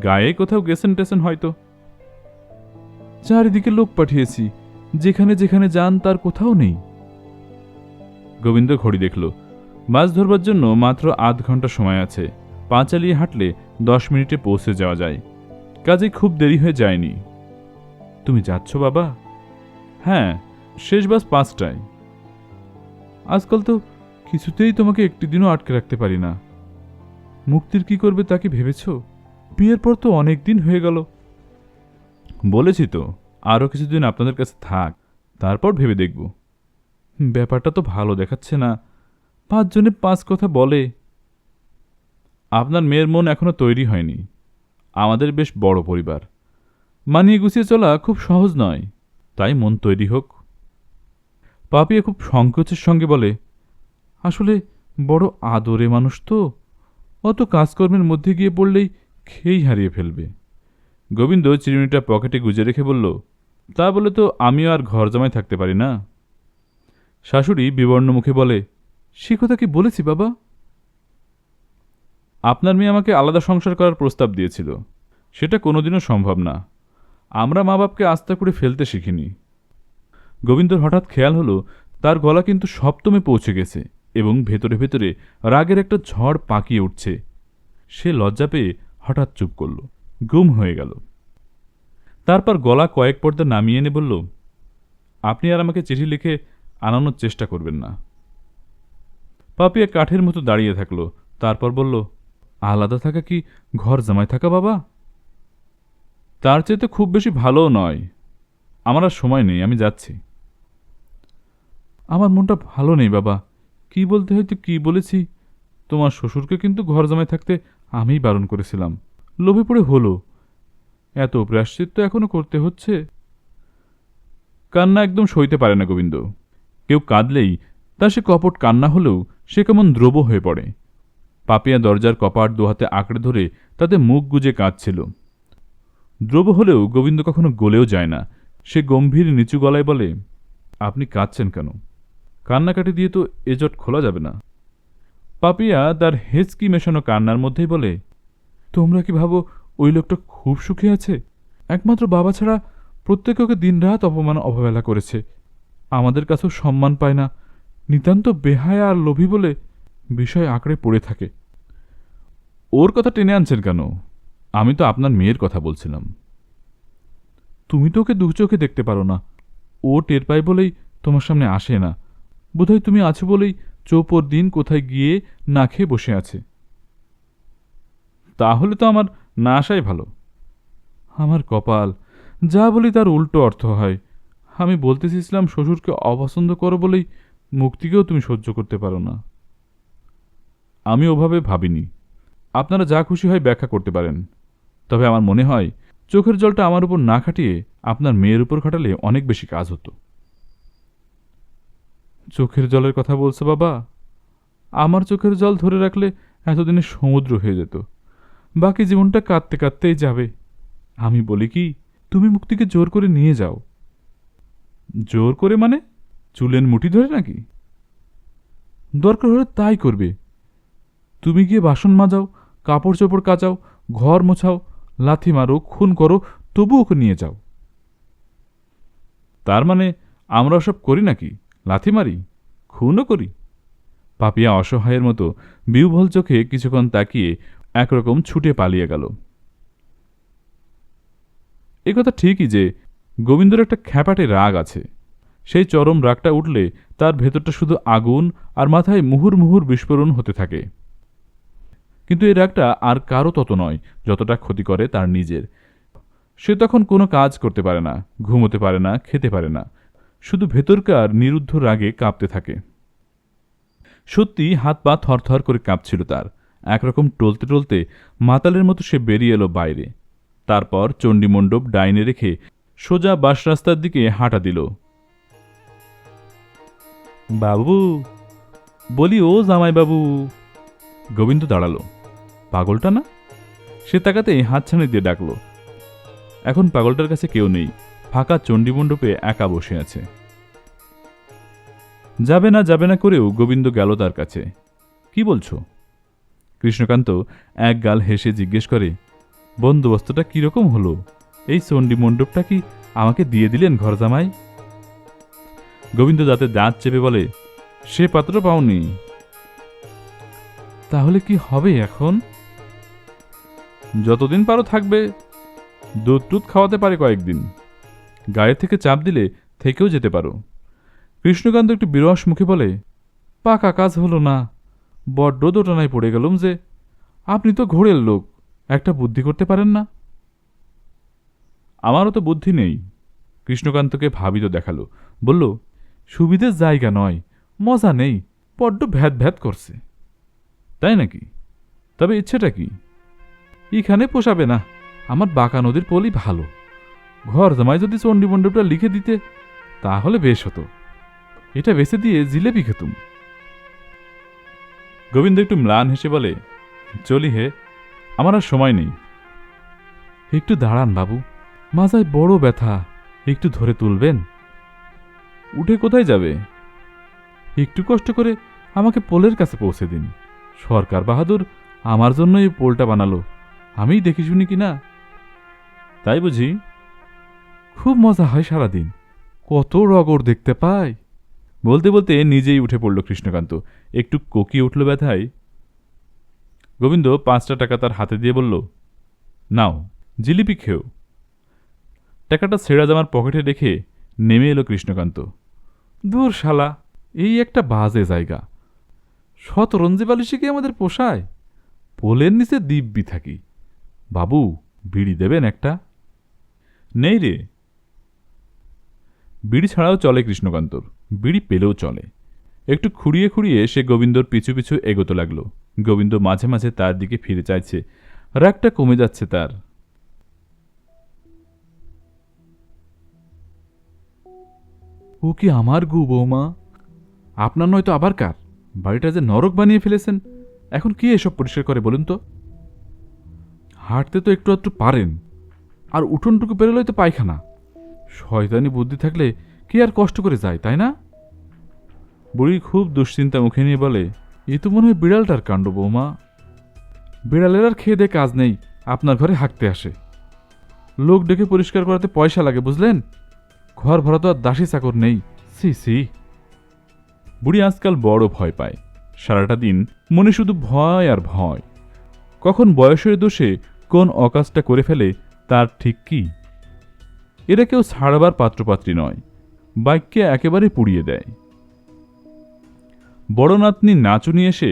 A: গায়ে কোথাও গেছেন টেছেন হয়তো। চারিদিকে লোক পাঠিয়েছি, যেখানে যেখানে যান তার কোথাও নেই। গোবিন্দ ঘড়ি দেখল, মাছ ধরবার জন্য মাত্র আধ ঘন্টা সময় আছে। পা চালিয়ে হাঁটলে 10 মিনিটে পৌঁছে যাওয়া যায়। কাজে খুব দেরি হয়ে যায়নি। তুমি যাচ্ছ বাবা? হ্যাঁ, শেষ বাস 5টায়। আজকাল তো কিছুতেই তোমাকে একটি দিনও আটকে রাখতে পারি না। মুক্তির কি করবে তা কি ভেবেছ? বিয়ের পর তো অনেক দিন হয়ে গেল। বলেছি তো, আরও কিছুদিন আপনাদের কাছে থাক, তারপর ভেবে দেখব। ব্যাপারটা তো ভালো দেখাচ্ছে না। 5 জনে 5 কথা বলে। আপনার মেয়ের মন এখনো তৈরি হয়নি। আমাদের বেশ বড় পরিবার, মানিয়ে গুছিয়ে চলা খুব সহজ নয়। তাই মন তৈরি হোক। পাপিয়া খুব সংকোচের সঙ্গে বলে, আসলে বড় আদরে মানুষ তো, অত কাজকর্মের মধ্যে গিয়ে পড়লেই খেই হারিয়ে ফেলবে। গোবিন্দ চিরুনিটা পকেটে গুজে রেখে বলল, তা বলে তো আমিও আর ঘর জামাই থাকতে পারি না। শাশুড়ি বিবর্ণ মুখে বলে, সে কথা কি বলেছি বাবা? আপনার মেয়ে আমাকে আলাদা সংসার করার প্রস্তাব দিয়েছিল। সেটা কোনোদিনও সম্ভব না। আমরা মা বাপকে আস্থা করে ফেলতে শিখিনি। গোবিন্দর হঠাৎ খেয়াল হলো তার গলা কিন্তু সপ্তমে পৌঁছে গেছে। এবং ভেতরে ভেতরে রাগের একটা ঝড় পাকিয়ে উঠছে। সে লজ্জা পেয়ে হঠাৎ চুপ করল, গুম হয়ে গেল। তারপর গলা কয়েক পর্দা নামিয়ে এনে বলল, আপনি আর আমাকে চিঠি লিখে আনানোর চেষ্টা করবেন না। পাপিয়া কাঠের মতো দাঁড়িয়ে থাকল, তারপর বলল, আলাদা থাকা কি ঘর জামাই থাকা বাবা? তার চেয়ে তো খুব বেশি ভালোও নয়। আমার আর সময় নেই, আমি যাচ্ছি। আমার মনটা ভালো নেই বাবা। কি বলতে হয়তো কি বলেছি। তোমার শ্বশুরকে কিন্তু ঘর জামাই থাকতে আমিই বারণ করেছিলাম। লোভে পড়ে হলো, এত প্রায়শ্চিত্ত এখনো করতে হচ্ছে। কান্না একদম সইতে পারে না গোবিন্দ। কেউ কাঁদলেই তা সে কপট কান্না হলেও সে কেমন দ্রব হয়ে পড়ে। পাপিয়া দরজার কপাট দুহাতে আঁকড়ে ধরে তাতে মুখ গুজে কাঁদছিল। দ্রব হলেও গোবিন্দ কখনো গলেও যায় না। সে গম্ভীর নিচু গলায় বলে, আপনি কাঁদছেন কেন? কান্নাকাটি দিয়ে তো এজট খোলা যাবে না। পাপিয়া তার হেঁচকি মেশানো কান্নার মধ্যেই বলে, তোমরা কি ভাবো ওই লোকটা খুব সুখী আছে? একমাত্র বাবা ছাড়া প্রত্যেকে ওকে দিনরাত অপমান অবহেলা করেছে। আমাদের কাছেও সম্মান পায় না। নিতান্ত বেহায়া আর লোভী বলে বিষয় আঁকড়ে পড়ে থাকে। ওর কথা টেনে আনছেন কেন? আমি তো আপনার মেয়ের কথা বলছিলাম। তুমি তো ওকে দু চোখে দেখতে পারো না। ও টের পায় বলেই তোমার সামনে আসে না। বোধহয় তুমি আছো বলেই চৌপর দিন কোথায় গিয়ে না খেয়ে বসে আছে। তাহলে তো আমার না আসাই ভালো। আমার কপাল, যা বলি তার উল্টো অর্থ হয়। আমি বলতে চেয়েছিলাম শ্বশুরকে অপছন্দ করো বলেই মুক্তিকেও তুমি সহ্য করতে পারো না। আমি ওভাবে ভাবিনি। আপনারা যা খুশি হয় ব্যাখ্যা করতে পারেন। তবে আমার মনে হয় চোখের জলটা আমার উপর না খাটিয়ে আপনার মেয়ের উপর খাটালে অনেক বেশি কাজ হতো। চোখের জলের কথা বলছো বাবা? আমার চোখের জল ধরে রাখলে এতদিনে সমুদ্র হয়ে যেত। বাকি জীবনটা কাঁদতে কাঁদতেই যাবে। আমি বলি কি, তুমি মুক্তিকে জোর করে নিয়ে যাও। জোর করে মানে? চুলের মুঠি ধরে নাকি? দরকার হলে তাই করবে। তুমি গিয়ে বাসন মাজাও, কাপড় চোপড় কাচাও, ঘর মোছাও, লাথি মারো, খুন করো, তবু ওকে নিয়ে যাও। তার মানে আমরা সব করি নাকি? লাথি মারি, খুনও করি? পাপিয়া অসহায়ের মতো বিহ্বল চোখে কিছুক্ষণ তাকিয়ে একরকম ছুটে পালিয়ে গেল। এ কথা ঠিকই যে গোবিন্দর একটা খ্যাপাটে রাগ আছে। সেই চরম রাগটা উঠলে তার ভেতরটা শুধু আগুন আর মাথায় মুহুর মুহুর বিস্ফোরণ হতে থাকে। কিন্তু এই রাগটা আর কারও তত নয় যতটা ক্ষতি করে তার নিজের। সে তখন কোনো কাজ করতে পারে না, ঘুমোতে পারে না, খেতে পারে না, শুধু ভেতরকার নিরুদ্ধ রাগে কাঁপতে থাকে। সত্যি হাত পা থরথর করে কাঁপছিল তার। একরকম টলতে টলতে মাতালের মতো সে বেরিয়ে এলো বাইরে। তারপর চণ্ডীমণ্ডপ ডাইনে রেখে সোজা বাস রাস্তার দিকে হাঁটা দিল। বাবু, বলি ও জামাইবাবু। গোবিন্দ দাঁড়ালো। পাগলটা না? সে তাকাতেই হাতছানি দিয়ে ডাকল। এখন পাগলটার কাছে কেউ নেই। ফাঁকা চণ্ডীমণ্ডপে একা বসে আছে। যাবে না যাবে না করেও গোবিন্দ গেল তার কাছে। কি বলছো? কৃষ্ণকান্ত এক গাল হেসে জিজ্ঞেস করে, বন্দোবস্তটা কিরকম হলো? এই চণ্ডীমণ্ডপটা কি আমাকে দিয়ে দিলেন ঘর জামাই? গোবিন্দ দাঁতে দাঁত চেপে বলে, সে পাত্র পাওনি। তাহলে কি হবে এখন? যতদিন পারো থাকবে। দুধ টুধ খাওয়াতে পারে কয়েকদিন। গায়ে থেকে চাপ দিলে থেকেও যেতে পারো। কৃষ্ণকান্ত একটু বিরস মুখে বলে, পাকা কাজ হলো না। বড্ড দোটানায় পড়ে গেলুম যে। আপনি তো ঘোরের লোক, একটা বুদ্ধি করতে পারেন না? আমারও তো বুদ্ধি নেই। কৃষ্ণকান্তকে ভাবিত দেখালো, বলল, সুবিধের জায়গা নয়, মজা নেই, বড্ড ভ্যাত ভ্যাত করছে। তাই নাকি? তবে ইচ্ছেটা কি? এখানে পোষাবে না। আমার বাঁকা নদীর পলি ভালো। ঘর জামাই যদি চণ্ডীমণ্ডপটা লিখে দিতে তাহলে বেশ হতো। এটা বেছে দিয়ে জিলেপি খেতুম। গোবিন্দ একটু ম্লান হেসে বলে, চলি হে, আমার আর সময় নেই। একটু দাঁড়ান বাবু, মাজায় বড় ব্যথা, একটু ধরে তুলবেন? উঠে কোথায় যাবে? একটু কষ্ট করে আমাকে পোলের কাছে পৌঁছে দিন। সরকার বাহাদুর আমার জন্য এই পোলটা বানালো, আমিই দেখি শুনি কিনা। তাই বুঝি? খুব মজা হয় সারাদিন, কত রগর দেখতে পাই। বলতে বলতে নিজেই উঠে পড়ল কৃষ্ণকান্ত। একটু কোকিয়ে উঠল ব্যথায়। গোবিন্দ 5টা টাকা তার হাতে দিয়ে বলল, নাও, জিলিপি খেও। টাকাটা ছেঁড়া জামার পকেটে রেখে নেমে এলো কৃষ্ণকান্ত। দূর শালা, এই একটা বাজে জায়গা। শতরঞ্জি বালিশে কি আমাদের পোষায়? পোলের নিচে দিব্যি থাকি। বাবু, বিড়ি দেবেন একটা? নেই রে। বিড়ি ছাড়াও চলে কৃষ্ণকান্তর, বিড়ি পেলেও চলে। একটু খুঁড়িয়ে খুঁড়িয়ে সে গোবিন্দর পিছু পিছু এগোতে লাগল। গোবিন্দ মাঝে মাঝে তার দিকে ফিরে চাইছে, রাগটা কমে যাচ্ছে তার। ও কি আমার গু বৌমা? আপনার নয়তো আবার কার? বাড়িটা যে নরক বানিয়ে ফেলেছেন, এখন কি এসব পরিষ্কার করে বলুন তো? হাঁটতে তো একটু একটু পারেন, আর উঠোনটুকু পেরোলেই তো পায়খানা। শয়তানি বুদ্ধি থাকলে কি আর কষ্ট করে যায়, তাই না? বুড়ি খুব দুশ্চিন্তা মুখে নিয়ে বলে, এ তো মনে হয় বিড়ালটার কাণ্ড বৌমা। বিড়ালের আর খেয়ে দে কাজ নেই, আপনার ঘরে হাঁকতে আসে। লোক ডেকে পরিষ্কার করাতে পয়সা লাগে বুঝলেন? ঘর ভরা তো আর দাসী চাকর নেই। সি সি। বুড়ি আজকাল বড় ভয় পায়। সারাটা দিন মনে শুধু ভয় আর ভয়। কখন বয়সের দোষে কোন অকাজটা করে ফেলে তার ঠিক কি। এরা কেউ ছাড়বার পাত্রপাত্রী নয়, বাইককে একেবারে পুড়িয়ে দেয়। বড় নাতনি নাচুনি এসে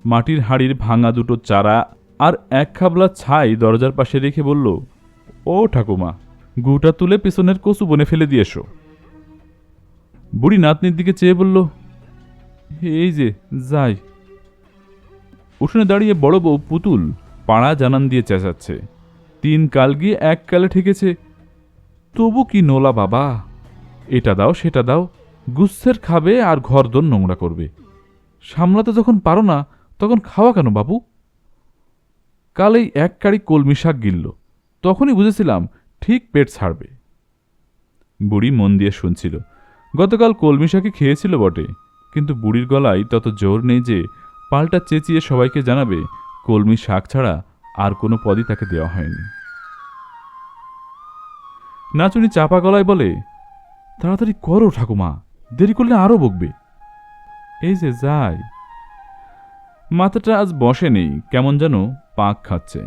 A: মাটির হাড়ির ভাঙা দুটো চারা আর এক খাবলা ছাই দরজার পাশে রেখে বলল, ও ঠাকুমা, গুটা তুলে পেছনের কচু বনে ফেলে দিয়ে এসো। বুড়ি নাতনির দিকে চেয়ে বলল, এই যে যাই। উঠোনে দাঁড়িয়ে বড় বউ পুতুল পাড়া জানান দিয়ে চেঁচাচ্ছে। 3 কাল গিয়ে 1 কালে ঠেকেছে। তবু কি নোলা বাবা, এটা দাও সেটা দাও, গুচ্ছের খাবে আর ঘরদোর নোংরা করবে। সামলাতে যখন পারো না তখন খাওয়া কেন বাবু? কাল এই 1 কাড়ি কলমি শাক গিলল, তখনই বুঝেছিলাম ঠিক পেট ছাড়বে। বুড়ি মন দিয়ে শুনছিল। গতকাল কলমি শাকই খেয়েছিল বটে, কিন্তু বুড়ির গলায় তত জোর নেই যে পাল্টা চেঁচিয়ে সবাইকে জানাবে কলমি শাক ছাড়া আর কোনো পদই তাকে দেওয়া হয়নি। নাচুনি চাপা গলায় বলে, তাড়াতাড়ি করো ঠাকুমা, দেরি করলে আরো বকবে। এই যে যাই। মাথাটা আজ বসে নেই, কেমন যেন পাক খাচ্ছে।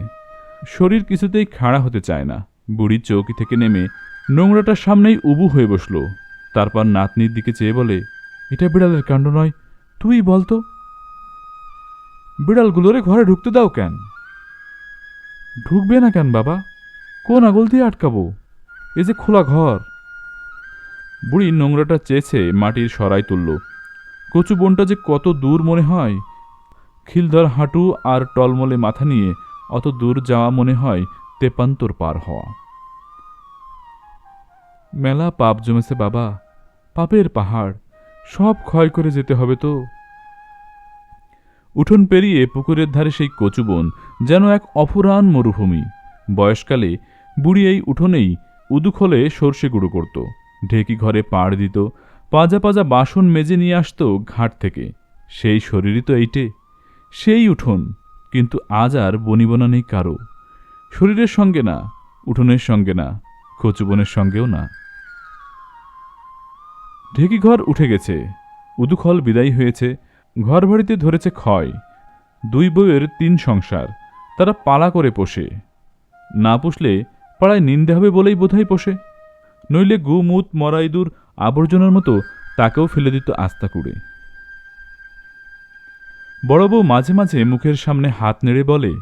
A: শরীর কিছুতেই খাড়া হতে চায় না। বুড়ি চৌকি থেকে নেমে নোংরাটার সামনেই উবু হয়ে বসল। তারপর নাতনির দিকে চেয়ে বলে, এটা বিড়ালের কাণ্ড নয়, তুই বলতো। বিড়ালগুলোরে ঘরে ঢুকতে দাও কেন? ঢুকবে না কেন বাবা? কোন আগল দিয়ে আটকাবো? এ যে খোলা ঘর। বুড়ি নোংরাটা চেয়েছে মাটির সরাই তুলল। কচু বনটা যে কত দূর মনে হয়। খিলধর হাঁটু আর টলমলে মাথা নিয়ে অত দূর যাওয়া মনে হয় তেপান্তর পার হওয়া। মেলা পাপ জমেছে বাবা, পাপের পাহাড়, সব ক্ষয় করে যেতে হবে তো। উঠোন পেরিয়ে পুকুরের ধারে সেই কচুবন যেন এক অফুরান মরুভূমি। বয়সকালে বুড়ি এই উঠোনেই উদুখোলে সর্ষে গুঁড়ো করত, ঢেকি ঘরে পাড় দিত, পাজা পাজা বাসন মেজে নিয়ে আসত ঘাট থেকে। সেই শরীরই তো এইটে, সেই উঠোন। কিন্তু আজ আর বনিবনা নেই কারো। শরীরের সঙ্গে না, উঠোনের সঙ্গে না, কচুবনের সঙ্গেও না। ঢেকি ঘর উঠে গেছে, উদুখল বিদায়ী হয়েছে, ঘর বাড়িতে ধরেছে ক্ষয়। 2 বউয়ের 3 সংসার, তারা পালা করে পোষে। না পুষলে পাড়ায় নিন্দে হবে বলেই বোধহয় পোষে, নইলে গুমুত মরা ইঁদুর আবর্জনার মতো তাকেও ফেলে দিত আস্তা কুড়ে। বড় বউ মাঝে মাঝে মুখের সামনে হাত নেড়ে বলে,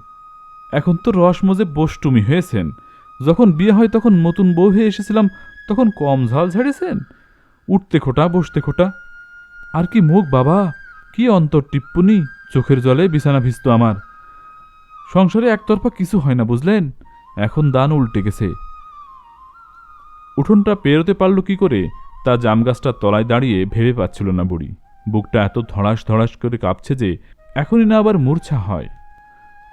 A: এখন তো রসমজে বষ্টুমি হয়েছেন, যখন বিয়ে হয় তখন নতুন বউ হয়ে এসেছিলাম, তখন কম ঝাল ঝাড়েছেন। উঠতে খোটা বসতে খোটা, আর কি মুখ বাবা, কি অন্তর টিপ্পুনি, চোখের জলে বিছানা ভিজত আমার। সংসারে একতরফা কিছু হয় না বুঝলেন, এখন দান উল্টে গেছে। উঠোনটা পেরোতে পারল কি করে তা জামগাছটার তলায় দাঁড়িয়ে ভেবে পাচ্ছিল না বুড়ি। বুকটা এত ধড়াস ধড়াস করে কাঁপছে যে এখনই না আবার মূর্ছা হয়।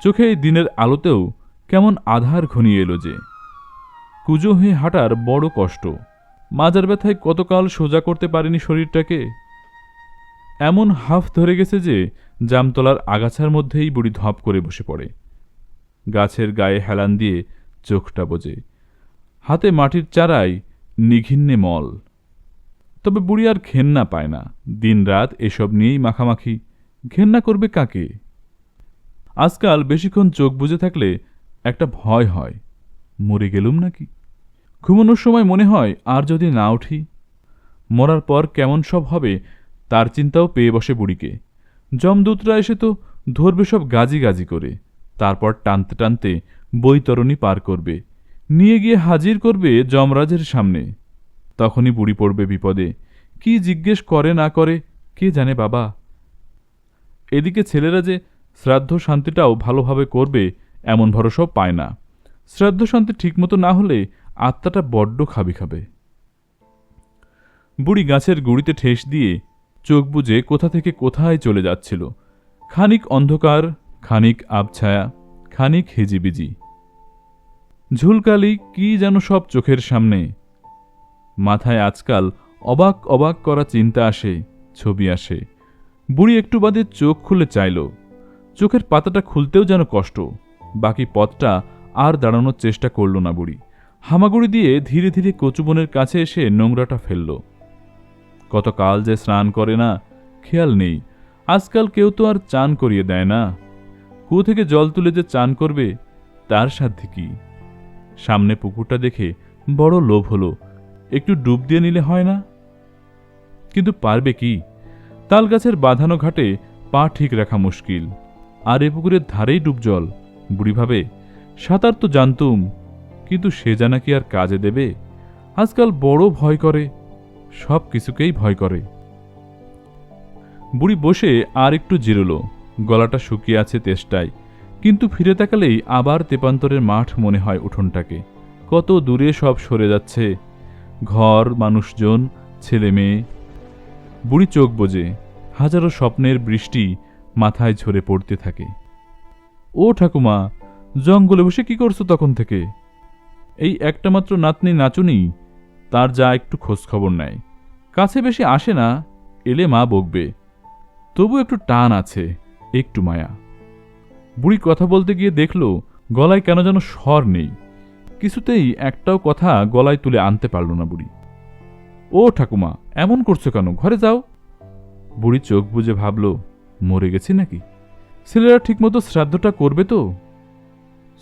A: চোখে এই দিনের আলোতেও কেমন আধার ঘনিয়ে এলো যে। কুজো হয়ে হাঁটার বড় কষ্ট, মাজার ব্যথায় কতকাল সোজা করতে পারেনি শরীরটাকে। এমন হাফ ধরে গেছে যে জামতলার আগাছার মধ্যেই বুড়ি ধপ করে বসে পড়ে। গাছের গায়ে হেলান দিয়ে চোখটা বোজে, হাতে মাটির চারায় নিঘিন্নে মল। তবে বুড়ি আর ঘেন্না পায় না, দিনরাত এসব নিয়েই মাখামাখি। ঘেন্না করবে কাকে? আজকাল বেশিক্ষণ চোখ বুজে থাকলে একটা ভয় হয়, মরে গেলুম নাকি। ঘুমানোর সময় মনে হয় আর যদি না উঠি, মরার পর কেমন সব হবে তার চিন্তাও পেয়ে বসে বুড়িকে। যমদূতরা এসে তো ধরবে সব গাজি গাজি করে, তারপর টানতে টানতে বৈতরণী পার করবে, নিয়ে গিয়ে হাজির করবে যমরাজের সামনে। তখনই বুড়ি পড়বে বিপদে। কি জিজ্ঞেস করে না করে কে জানে বাবা। এদিকে ছেলেরা যে শ্রাদ্ধ শান্তিটাও ভালোভাবে করবে এমন ভরসাও পায় না। শ্রাদ্ধ শান্তি ঠিকমতো না হলে আত্মাটা বড্ড খাবি খাবে। বুড়ি গাছের গুড়িতে ঠেস দিয়ে চোখ বুজে কোথা থেকে কোথায় চলে যাচ্ছিল। খানিক অন্ধকার, খানিক আবছায়া, খানিক হিজিবিজি। ঝুলকালি কি যেন সব চোখের সামনে। মাথায় আজকাল অবাক অবাক করা চিন্তা আসে, ছবি আসে। বুড়ি একটু বাদে চোখ খুলে চাইল। চোখের পাতাটা খুলতেও যেন কষ্ট। বাকি পথটা আর দাঁড়ানোর চেষ্টা করল না বুড়ি। হামাগুড়ি দিয়ে ধীরে ধীরে কচুবনের কাছে এসে নোংরাটা ফেলল। কতকাল যে স্নান করে না, খেয়াল নেই। আজকাল কেউ তো আর চান করিয়ে দেয় না। কুয়ো থেকে জল তুলে যে চান করবে তার সাধ্যে কি। সামনে পুকুরটা দেখে বড় লোভ হলো, একটু ডুব দিয়ে নিলে হয় না। কিন্তু পারবে কি? তালগাছের বাঁধানো ঘাটে পা ঠিক রাখা মুশকিল, আর এ পুকুরের ধারেই ডুব জল। বুড়ি ভাবে, সাঁতার তো জানতুম, কিন্তু সে জানা কি আর কাজে দেবে? আজকাল বড় ভয় করে, সব কিছুকেই ভয় করে। বুড়ি বসে আর একটু জিরল, গলাটা শুকিয়ে আছে তেষ্টায়। কিন্তু ফিরে তাকালেই আবার তেপান্তরের মাঠ মনে হয় উঠোনটাকে। কত দূরে সব সরে যাচ্ছে, ঘর, মানুষজন, ছেলে মেয়ে। বুড়ি চোখ বোঝে, হাজারো স্বপ্নের বৃষ্টি মাথায় ঝরে পড়তে থাকে। ও ঠাকুমা, জঙ্গলে বসে কি করছো তখন থেকে? এই একটা মাত্র নাতনি নাচুনি, তার যা একটু খোঁজ খবর নেয়। কাছে বেশি আসে না, এলে মা বকবে। তবু একটু টান আছে, একটু মায়া। বুড়ি কথা বলতে গিয়ে দেখল গলায় কেন যেন স্বর নেই। কিছুতেই একটাও কথা গলায় তুলে আনতে পারল না বুড়ি। ও ঠাকুমা, এমন করছো কেন? ঘরে যাও। বুড়ি চোখ বুজে ভাবল, মরে গেছি নাকি? ছেলেরা ঠিকমতো শ্রাদ্ধটা করবে তো?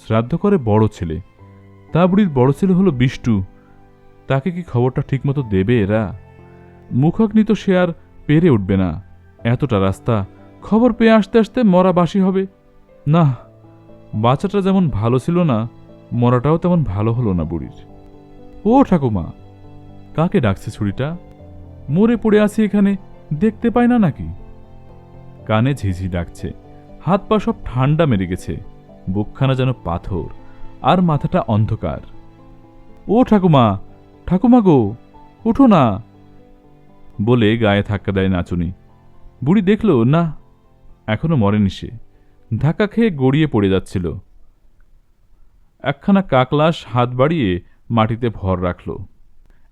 A: শ্রাদ্ধ করে বড় ছেলে, তা বুড়ির বড় ছেলে হলো বিষ্টু। তাকে কি খবরটা ঠিকমতো দেবে এরা? মুখাগ্নি তো সে আর পেরে উঠবে না। এতটা রাস্তা, খবর পেয়ে আসতে আসতে মরা বাসি হবে। না, বাচ্চাটা যেমন ভালো ছিল না, মরাটাও তেমন ভালো হলো না বুড়ির। ও ঠাকুমা, কাকে ডাকছে ছুরিটা? মরে পড়ে আছি এখানে, দেখতে পাই না নাকি? কানে ঝিঝি ডাকছে, হাত পা সব ঠান্ডা মেরে গেছে, বুকখানা যেন পাথর, আর মাথাটা অন্ধকার। ও ঠাকুমা, ঠাকুমা গো, উঠো না বলে গায়ে ধাক্কা দেয় নাচুনি। বুড়ি দেখল না, এখনো মরেনি সে। ধাক্কা খেয়ে গড়িয়ে পড়ে যাচ্ছিল। একখানা কাকলাস হাত বাড়িয়ে মাটিতে ভর রাখল।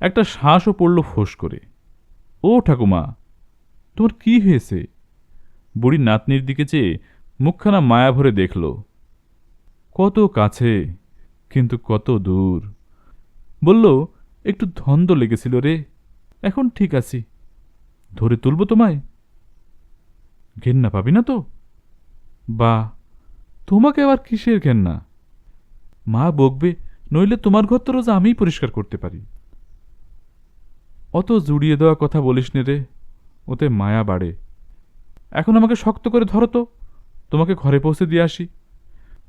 A: একটা শ্বাসও পড়ল ফোঁস করে। ও ঠাকুমা, তোমার কি হয়েছে? বুড়ি নাতনির দিকে চেয়ে মুখখানা মায়া ভরে দেখল। কত কাছে, কিন্তু কত দূর। বলল, একটু ধন্দ লেগেছিল রে, এখন ঠিক আছি। ধরে তুলব তোমায়? ঘেন্না পাবি না তো? বা, তোমাকে আবার কিসের ঘেন্না? মা বকবে, নইলে তোমার ঘর তো রোজ আমিই পরিষ্কার করতে পারি। অত জুড়িয়ে দেওয়া কথা বলিস নে রে, ওতে মায়া বাড়ে। এখন আমাকে শক্ত করে ধরো তো, তোমাকে ঘরে পৌঁছে দিয়ে আসি।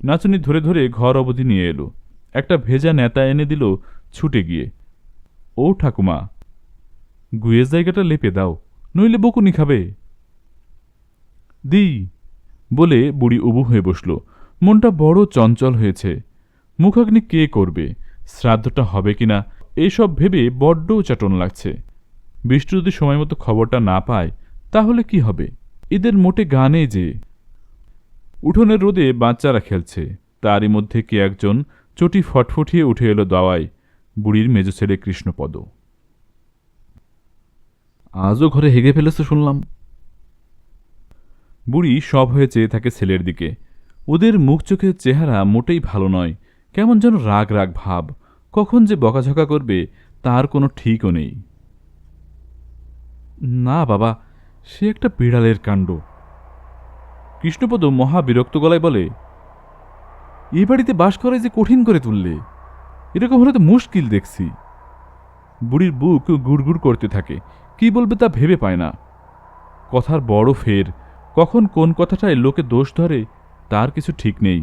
A: নাচুনি ধরে ধরে ঘর অবধি নিয়ে এলো। একটা ভেজা নেতা এনে দিল ছুটে গিয়ে। ও ঠাকুমা, গুয়ের জায়গাটা লেপে দাও, নইলে বকুনি খাবে। দি বলে বুড়ি উবু হয়ে বসল। মনটা বড় চঞ্চল হয়েছে। মুখাগ্নি কে করবে, শ্রাদ্ধটা হবে কিনা, এইসব ভেবে বড্ড চাটন লাগছে। বিষ্টু যদি সময় মতো খবরটা না পায় তাহলে কি হবে? এদের মোটে গানে যে। উঠোনের রোদে বাচ্চারা খেলছে, তারই মধ্যে কে একজন চটি ফটফটিয়ে উঠে এলো দাওয়ায়, বুড়ির মেজ ছেলে কৃষ্ণপদ। আজও ঘরে হেগে ফেলেছে শুনলাম। বুড়ি সব হয়ে চেয়ে থাকে ছেলের দিকে। ওদের মুখ চোখের চেহারা মোটেই ভালো নয়, কেমন যেন রাগ রাগ ভাব। কখন যে বকাঝকা করবে তার কোনো ঠিকও নেই। না বাবা, সে একটা বিড়ালের কাণ্ড। কৃষ্ণপদ মহা বিরক্ত গলায় বলে, এ বাড়িতে বাস করাই যে কঠিন করে তুললে, এরকম হলে তো মুশকিল দেখছি। বুড়ির বুক গুড়গুড় করতে থাকে, কি বলবে তা ভেবে পায় না। কথার বড় ফের, কখন কোন কথাটায় লোকে দোষ ধরে তার কিছু ঠিক নেই।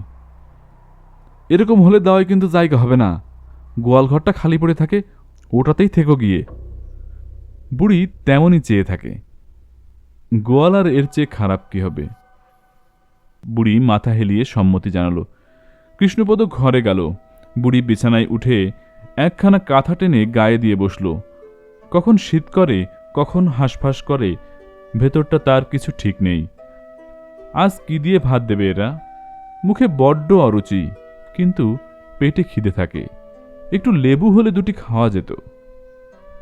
A: এরকম হলে দাওয়ায় কিন্তু জায়গা হবে না, গোয়ালঘরটা খালি পড়ে থাকে, ওটাতেই থেকো গিয়ে। বুড়ি তেমনই চেয়ে থাকে। গোয়াল আর এর চেয়ে খারাপ কি হবে। বুড়ি মাথা হেলিয়ে সম্মতি জানালো। কৃষ্ণপদ ঘরে গেল। বুড়ি বিছানায় উঠে একখানা কাঁথা টেনে গায়ে দিয়ে বসল। কখন শীত করে, কখন হাঁসফাঁস করে, ভেতরটা তার কিছু ঠিক নেই। আজ কি দিয়ে ভাত দেবে এরা? মুখে বড্ড অরুচি, কিন্তু পেটে খিদে থাকে। একটু লেবু হলে দুটি খাওয়া যেত।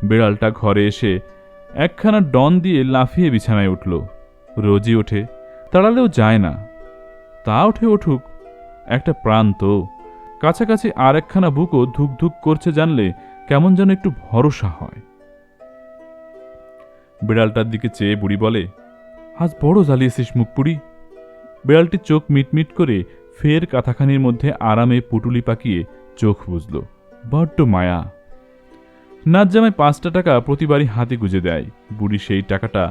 A: বিড়ালটা ঘরে এসে একখানা ডন দিয়ে লাফিয়ে বিছানায় উঠল। রোজই ওঠে, তাড়ালেও যায় না। তা উঠে উঠুক, একটা প্রাণ তো। কাছাকাছি আর একখানা বুকও ধুক ধুক করছে জানলে কেমন যেন একটু ভরসা হয়। বিড়ালটার দিকে চেয়ে বুড়ি বলে, আজ বড় জ্বালিয়েছিস মুখ পুড়ি। বিড়ালটি চোখ মিটমিট করে ফের কাঁথাখানির মধ্যে আরামে পুটুলি পাকিয়ে চোখ বুঝল। বড্ড মায়া। নাচ জামায় 5টা টাকা প্রতিবারই হাতে গুজে দেয়। বুড়ি সেই টাকাটা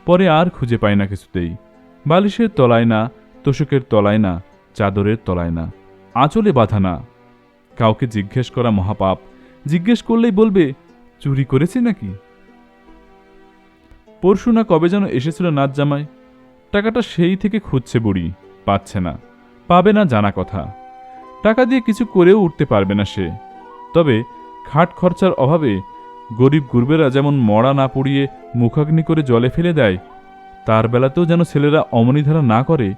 A: পরে আর খুঁজে পায় না কিছুতেই। বালিশের তলায় না, তোষকের তলায় না, চাদরের তলায় না, আঁচলে বাঁধা না। কাউকে জিজ্ঞেস করা মহাপাপ। জিজ্ঞেস করলেই বলবে চুরি করেছি নাকি। পরশু না কবে যেন এসেছিল নাচ জামায়, টাকাটা সেই থেকে খুঁজছে বুড়ি, পাচ্ছে না। পাবে না জানা কথা। টাকা দিয়ে কিছু করেও উঠতে পারবে না সে। তবে খাট খরচার অভাবে গরিব গুরবেরা যেমন মরা না পুড়িয়ে মুখাগ্নি করে জলে ফেলে দেয়, তার বেলাতেও যেন ছেলেরা অমনিধারা না করে,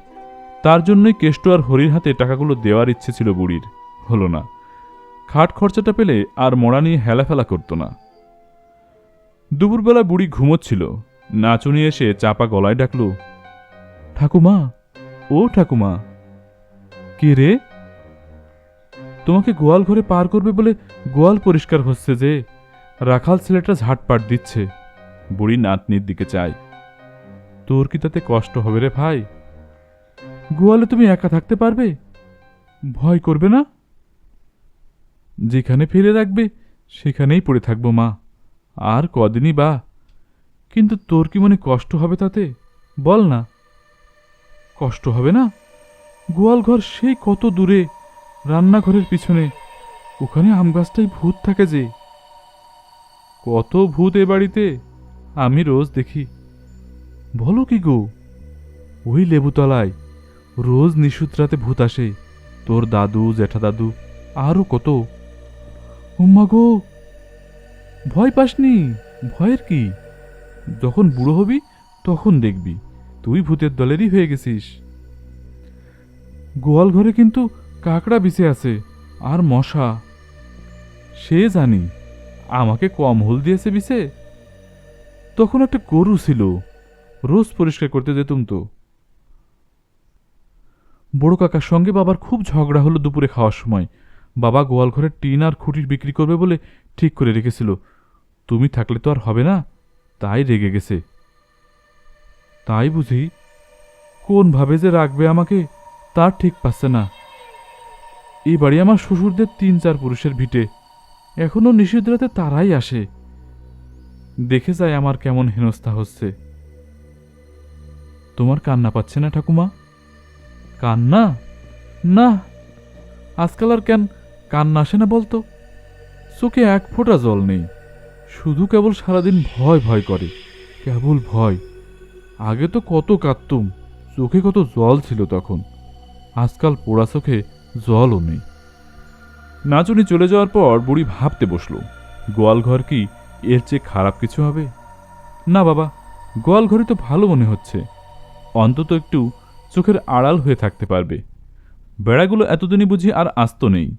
A: তার জন্যই কেষ্ট আর হরির হাতে টাকাগুলো দেওয়ার ইচ্ছে ছিল বুড়ির। হল না। খাট খরচাটা পেলে আর মরা নিয়ে হেলাফেলা করত না। দুপুরবেলা বুড়ি ঘুমোচ্ছিল। নাচুনি এসে চাপা গলায় ডাকল, ঠাকুমা, ও ঠাকুমা। কে রে? তোমাকে গোয়াল ঘরে পার করবে বলে গোয়াল পরিষ্কার হচ্ছে যে, রাখাল ছেলেটা ঝাটপাট দিচ্ছে। বুড়ি নাতনির দিকে চায়। তোর কি তাতে কষ্ট হবে রে ভাই? গোয়ালে তুমি একা থাকতে পারবে? ভয় করবে না? যেখানে ফেলে রাখবে সেখানেই পড়ে থাকবো মা, আর কদিনই বা। কিন্তু তোর কি মনে কষ্ট হবে তাতে? বল না। কষ্ট হবে না? গোয়াল ঘর সেই কত দূরে, রান্নাঘরের পিছনে। ওখানে আম গাছটাই ভূত থাকে যে। কত ভূত এ বাড়িতে, আমি রোজ দেখি। বলো কি গো? ওই লেবুতলায় রোজ নিশুত রাতে ভূত আসে। তোর দাদু, জ্যাঠা দাদু, আরও কত। উম্মা গো, ভয় পাসনি? ভয়ের কি? যখন বুড়ো হবি তখন দেখবি তুই ভূতের দলেরই হয়ে গেছিস। গোয়াল ঘরে কিন্তু কাকড়া বিছে আছে, আর মশা। সে জানি, আমাকে কম হোল দিয়েছে বিছে। তখন একটা গরু ছিল, রোজ পরিষ্কার করতে যেতুম তো। বড় কাকার সঙ্গে বাবার খুব ঝগড়া হলো দুপুরে খাওয়ার সময়। বাবা গোয়াল ঘরের টিন আর খুঁটি বিক্রি করবে বলে ঠিক করে রেখেছিল। তুমি থাকলে তো আর হবে না, তাই রেগে গেছে। তাই বুঝি? কোন ভাবে যে রাখবে আমাকে তার ঠিক পাচ্ছে না। এই বাড়ি আমার শ্বশুরদের 3-4 পুরুষের ভিটে। এখনো নিষিদ্ধ রাতে তারাই আসে। দেখে যায় আমার কেমন হেনস্থা হচ্ছে। তোমার কান্না পাচ্ছে না ঠাকুমা? কান্না? না, আজকাল আর কেন কান্না আসে না বলতো? চোখে এক ফোঁটা জল নেই, শুধু কেবল সারাদিন ভয় ভয় করে, কেবল ভয়। আগে তো কত কাঁদতুম, চোখে কত জল ছিল তখন। আজকাল পোড়া চোখে জলও নেই। নাচুনি চলে যাওয়ার পর বুড়ি ভাবতে বসল, গোয়ালঘর কি এর চেয়ে খারাপ কিছু হবে? না বাবা, গোয়ালঘরই তো ভালো মনে হচ্ছে। অন্তত একটু চোখের আড়াল হয়ে থাকতে পারবে। বেড়াগুলো এতদিনই বুঝি আর আস্ত নেই,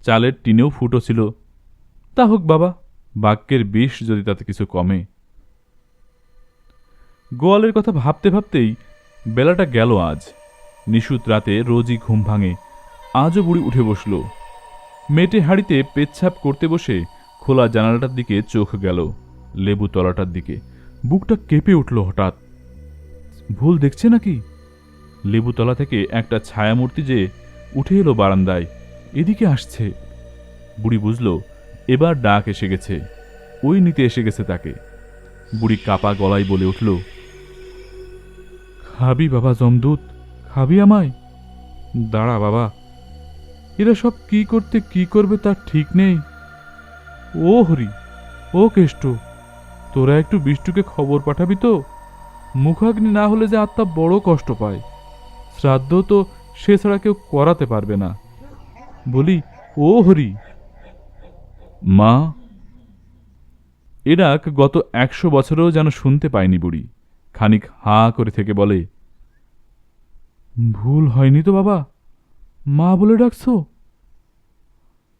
A: চালের টিনেও ফুটো ছিল। তা হোক বাবা, বাক্যের বিষ যদি তাতে কিছু কমে। গোয়ালের কথা ভাবতে ভাবতেই বেলাটা গেল আজ। নিশুত রাতে রোজই ঘুম ভাঙে, আজও বুড়ি উঠে বসল। মেটে হাড়িতে পেচ্ছাপ করতে বসে খোলা জানালাটার দিকে চোখ গেল, লেবু তলাটার দিকে। বুকটা কেঁপে উঠল হঠাৎ। ভুল দেখছে নাকি? লেবুতলা থেকে একটা ছায়ামূর্তি যে উঠে এলো বারান্দায়, এদিকে আসছে। বুড়ি বুঝল এবার ডাক এসে গেছে, ওই নিতে এসে গেছে তাকে। বুড়ি কাপা গলায় বলে উঠল, খাবি বাবা যমদূত, খাবি আমায়? দাঁড়া বাবা, এরা সব কি করতে কি করবে তার ঠিক নেই। ও হরি, ও কেষ্ট, তোরা একটু বিষ্টুকে খবর পাঠাবি তো? মুখাগ্নি না হলে যে আত্মা বড় কষ্ট পায়। শ্রাদ্ধ তো সে ছাড়া কেউ করাতে পারবে না। বলি, ও হরি। মা। এ ডাক গত 100 বছরেও যেন শুনতে পায়নি বুড়ি। খানিক হাঁ করে থেকে বলে, ভুল হয়নি তো বাবা? মা বলে ডাকছো?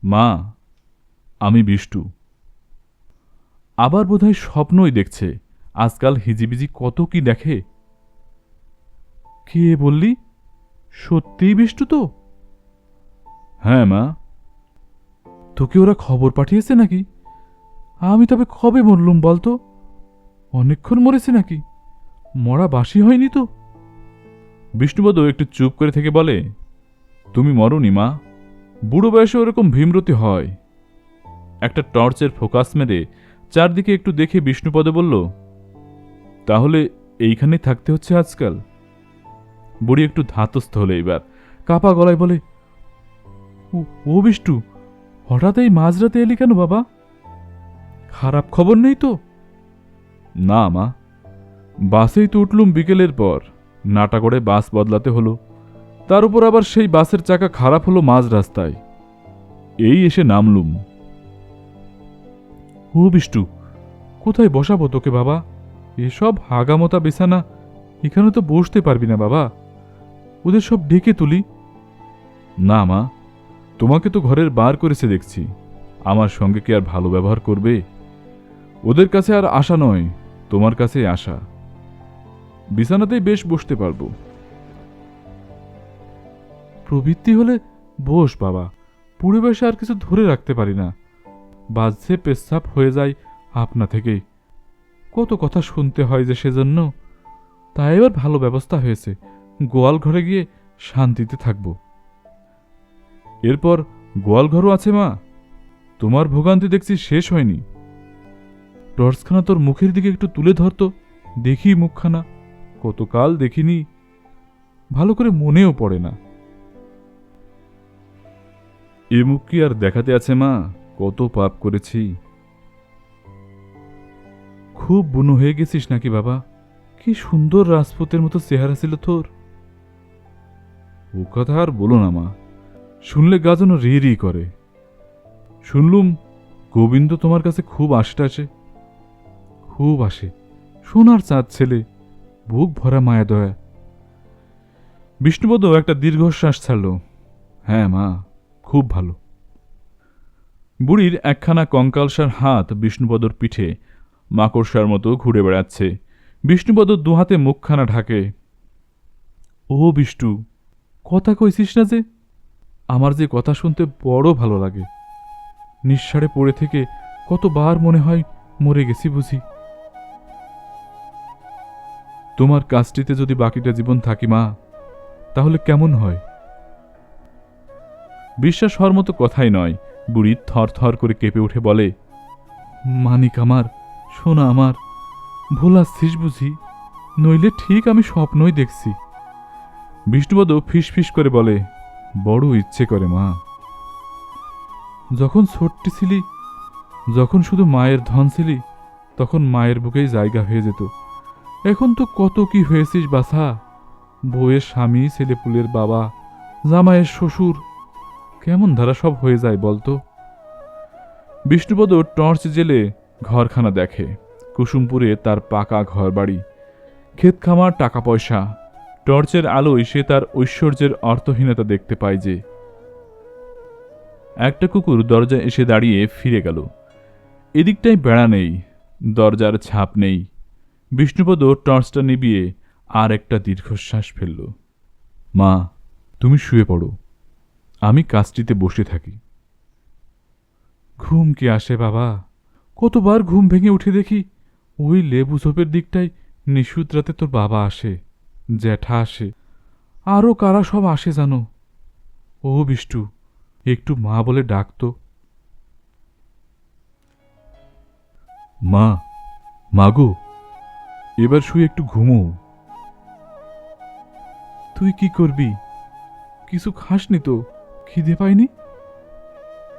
A: মা, আমি বিষ্টু। আবার বোধহয় স্বপ্নই দেখছে। আজকাল হিজিবিজি কত কি দেখে। কে বললি? সত্যিই বিষ্টু তো? হ্যাঁ মা। তোকে ওরা খবর পাঠিয়েছে নাকি? আমি তবে কবে মরলুম বলতো? অনেকক্ষণ মরেছে নাকি? মরা বাসি হয়নি তো? বিষ্ণুপদ একটু চুপ করে থেকে বলে, তুমি মরনি মা, বুড়ো বয়সে ওরকম ভীমরতি হয়। একটা টর্চের ফোকাস মেরে চারদিকে একটু দেখে বিষ্ণুপদ বলল, তাহলে এইখানে থাকতে হচ্ছে আজকাল? বুড়ি একটু ধাতস্থ হলে এবার, কাপা গলায় বলে, ও বিষ্টু, হঠাৎ এই মাঝরাতে এলি কেন বাবা? খারাপ খবর নেই তো? না মা, বাসেই তো উঠলুম বিকেলের পর, নাটা করে বাস বদলাতে হলো। তার উপর আবার সেই বাসের চাকা খারাপ হলো মাঝ রাস্তায়, এই এসে নামলুম। ও বিষ্টু, কোথায় বসাবো তোকে বাবা? এসব হাগামতা বিছানা, এখানে তো বসতে পারবি না বাবা। ওদের সব ডেকে তুলি। না মা, তোমাকে তো ঘরের বার করেছে দেখছি, আমার সঙ্গে কি আর ভালো ব্যবহার করবে? ওদের কাছে আর আশা নয়, তোমার কাছে আশা। বিছানাতেই বেশ বসতে পারবো। প্রবৃত্তি হলে বস বাবা, পরিবেশে আর কিছু ধরে রাখতে পারি না। বাজছে পেচ্ছাপ হয়ে যায় আপনা থেকেই। কত কথা শুনতে হয় যে সেজন্য। তাই এবার ভালো ব্যবস্থা হয়েছে, গোয়াল ঘরে গিয়ে শান্তিতে থাকব। এরপর গোয়াল ঘরও আছে মা, তোমার ভোগান্তি দেখছি শেষ হয়নি। টর্চখানা তোর মুখের দিকে একটু তুলে ধরতো, দেখি মুখখানা, কতকাল দেখিনি, ভালো করে মনেও পড়ে না। এ মুখ কি আর দেখাতে আছে মা, কত পাপ করেছি। খুব বুনো হয়ে গেছিস নাকি বাবা? কি সুন্দর রাজপুতের মতো চেহারা ছিল তোর। ও কথা আর বলো না মা, শুনলে গা যেন রি রি করে। শুনলুম গোবিন্দ তোমার কাছে খুব আসে। খুব আসে, সোনার চাঁদ ছেলে, বুক ভরা মায়া দয়া। বিষ্ণুপদ একটা দীর্ঘশ্বাস ছাড়ল। হ্যাঁ মা, খুব ভালো। বুড়ির একখানা কঙ্কালসার হাত বিষ্ণুপদর পিঠে মাকড়সার মতো ঘুরে বেড়াচ্ছে। বিষ্ণুপদ দুহাতে মুখখানা ঢাকে। ও বিষ্টু, কথা কইছিস না যে? আমার যে কথা শুনতে বড় ভালো লাগে। নিঃসাড়ে পড়ে থেকে কতবার মনে হয় মরে গেছি বুঝি। তোমার কাজটিতে যদি বাকিটা জীবন থাকি মা, তাহলে কেমন হয়? বিশ্বাস হওয়ার মতো কথাই নয়। বুড়ি থর থর করে কেঁপে উঠে বলে, মানিক আমার, সোনা আমার, ভোলাচ্ছিস বুঝি? নইলে ঠিক আমি স্বপ্নই দেখছি। বিষ্ণুপদ ফিস ফিস করে বলে, বড় ইচ্ছে করে মা। যখন ছোট্টি ছিলি, যখন শুধু মায়ের ধন ছিলি, তখন মায়ের বুকেই জায়গা হয়ে যেত। এখন তো কত কি হয়েছিস বাছা, বউয়ের স্বামী, ছেলেপুলের বাবা, জামাইয়ের শ্বশুর, কেমন ধারা সব হয়ে যায় বলতো। বিষ্ণুপদ টর্চ জেলে ঘরখানা দেখে। কুসুমপুরে তার পাকা ঘর বাড়ি, ক্ষেত খামার, টাকা পয়সা। টর্চের আলোয় সে তার ঐশ্বর্যের অর্থহীনতা দেখতে পায় যে। একটা কুকুর দরজায় এসে দাঁড়িয়ে ফিরে গেল। এদিকটায় বেড়া নেই, দরজার ছাপ নেই। বিষ্ণুপদ টর্চটা নিবিয়ে আর একটা দীর্ঘশ্বাস ফেলল। মা, তুমি শুয়ে পড়ো, আমি কাজটিতে বসে থাকি। ঘুম কি আসে বাবা? কতবার ঘুম ভেঙে উঠে দেখি ওই লেবু ঝোপের দিকটায় নিশুত রাতে তোর বাবা আসে, জ্যাঠা আসে, আরও কারা সব আসে জানো। ও বিষ্টু, একটু মা বলে ডাকতো। মা, মাগো, এবার শুয়ে একটু ঘুমো। তুই কি করবি? কিছু খাসনি তো? খিদে পাইনি?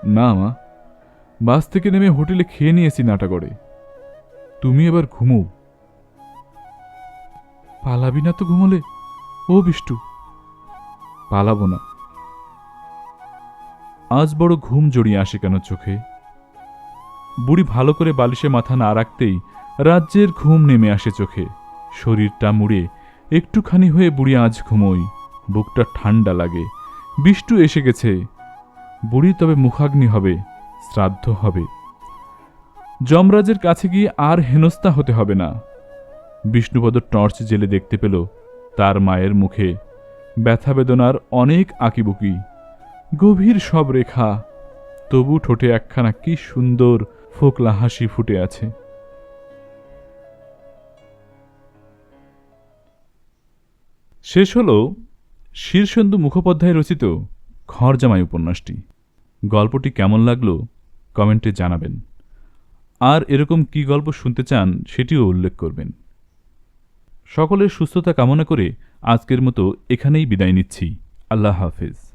A: না মা, বাস থেকে নেমে হোটেলে খেয়ে নিয়েছি নাটাগড়ে। তুমি এবার ঘুমো। পালাবি না তো ঘুমোলে? ও বিষ্টু। পালাবো না। আজ বড় ঘুম জড়িয়ে আসে কেন চোখে? বুড়ি ভালো করে বালিশে মাথা না রাখতেই রাজ্যের ঘুম নেমে আসে চোখে। শরীরটা মুড়ে একটুখানি হয়ে বুড়ি আজ ঘুমোই। বুকটা ঠান্ডা লাগে। বিষ্টু এসে গেছে। বুড়ি তবে মুখাগ্নি হবে, শ্রাদ্ধ হবে। যমরাজের কাছে গিয়ে আর হেনস্থা হতে হবে না। বিষ্ণুপদ টর্চ জেলে দেখতে পেল তার মায়ের মুখে ব্যথা বেদনার অনেক আঁকিবুকি, গভীর সব রেখা, তবু ঠোঁটে একখানা কি সুন্দর ফোকলা হাসি ফুটে আছে। শেষ হল শীর্ষেন্দু মুখোপাধ্যায় রচিত ঘরজামাই উপন্যাসটি। গল্পটি কেমন লাগলো কমেন্টে জানাবেন। আর এরকম কি গল্প শুনতে চান সেটিও উল্লেখ করবেন। সকলের সুস্থতা কামনা করে আজকের মতো এখানেই বিদায় নিচ্ছি। আল্লাহ হাফেজ।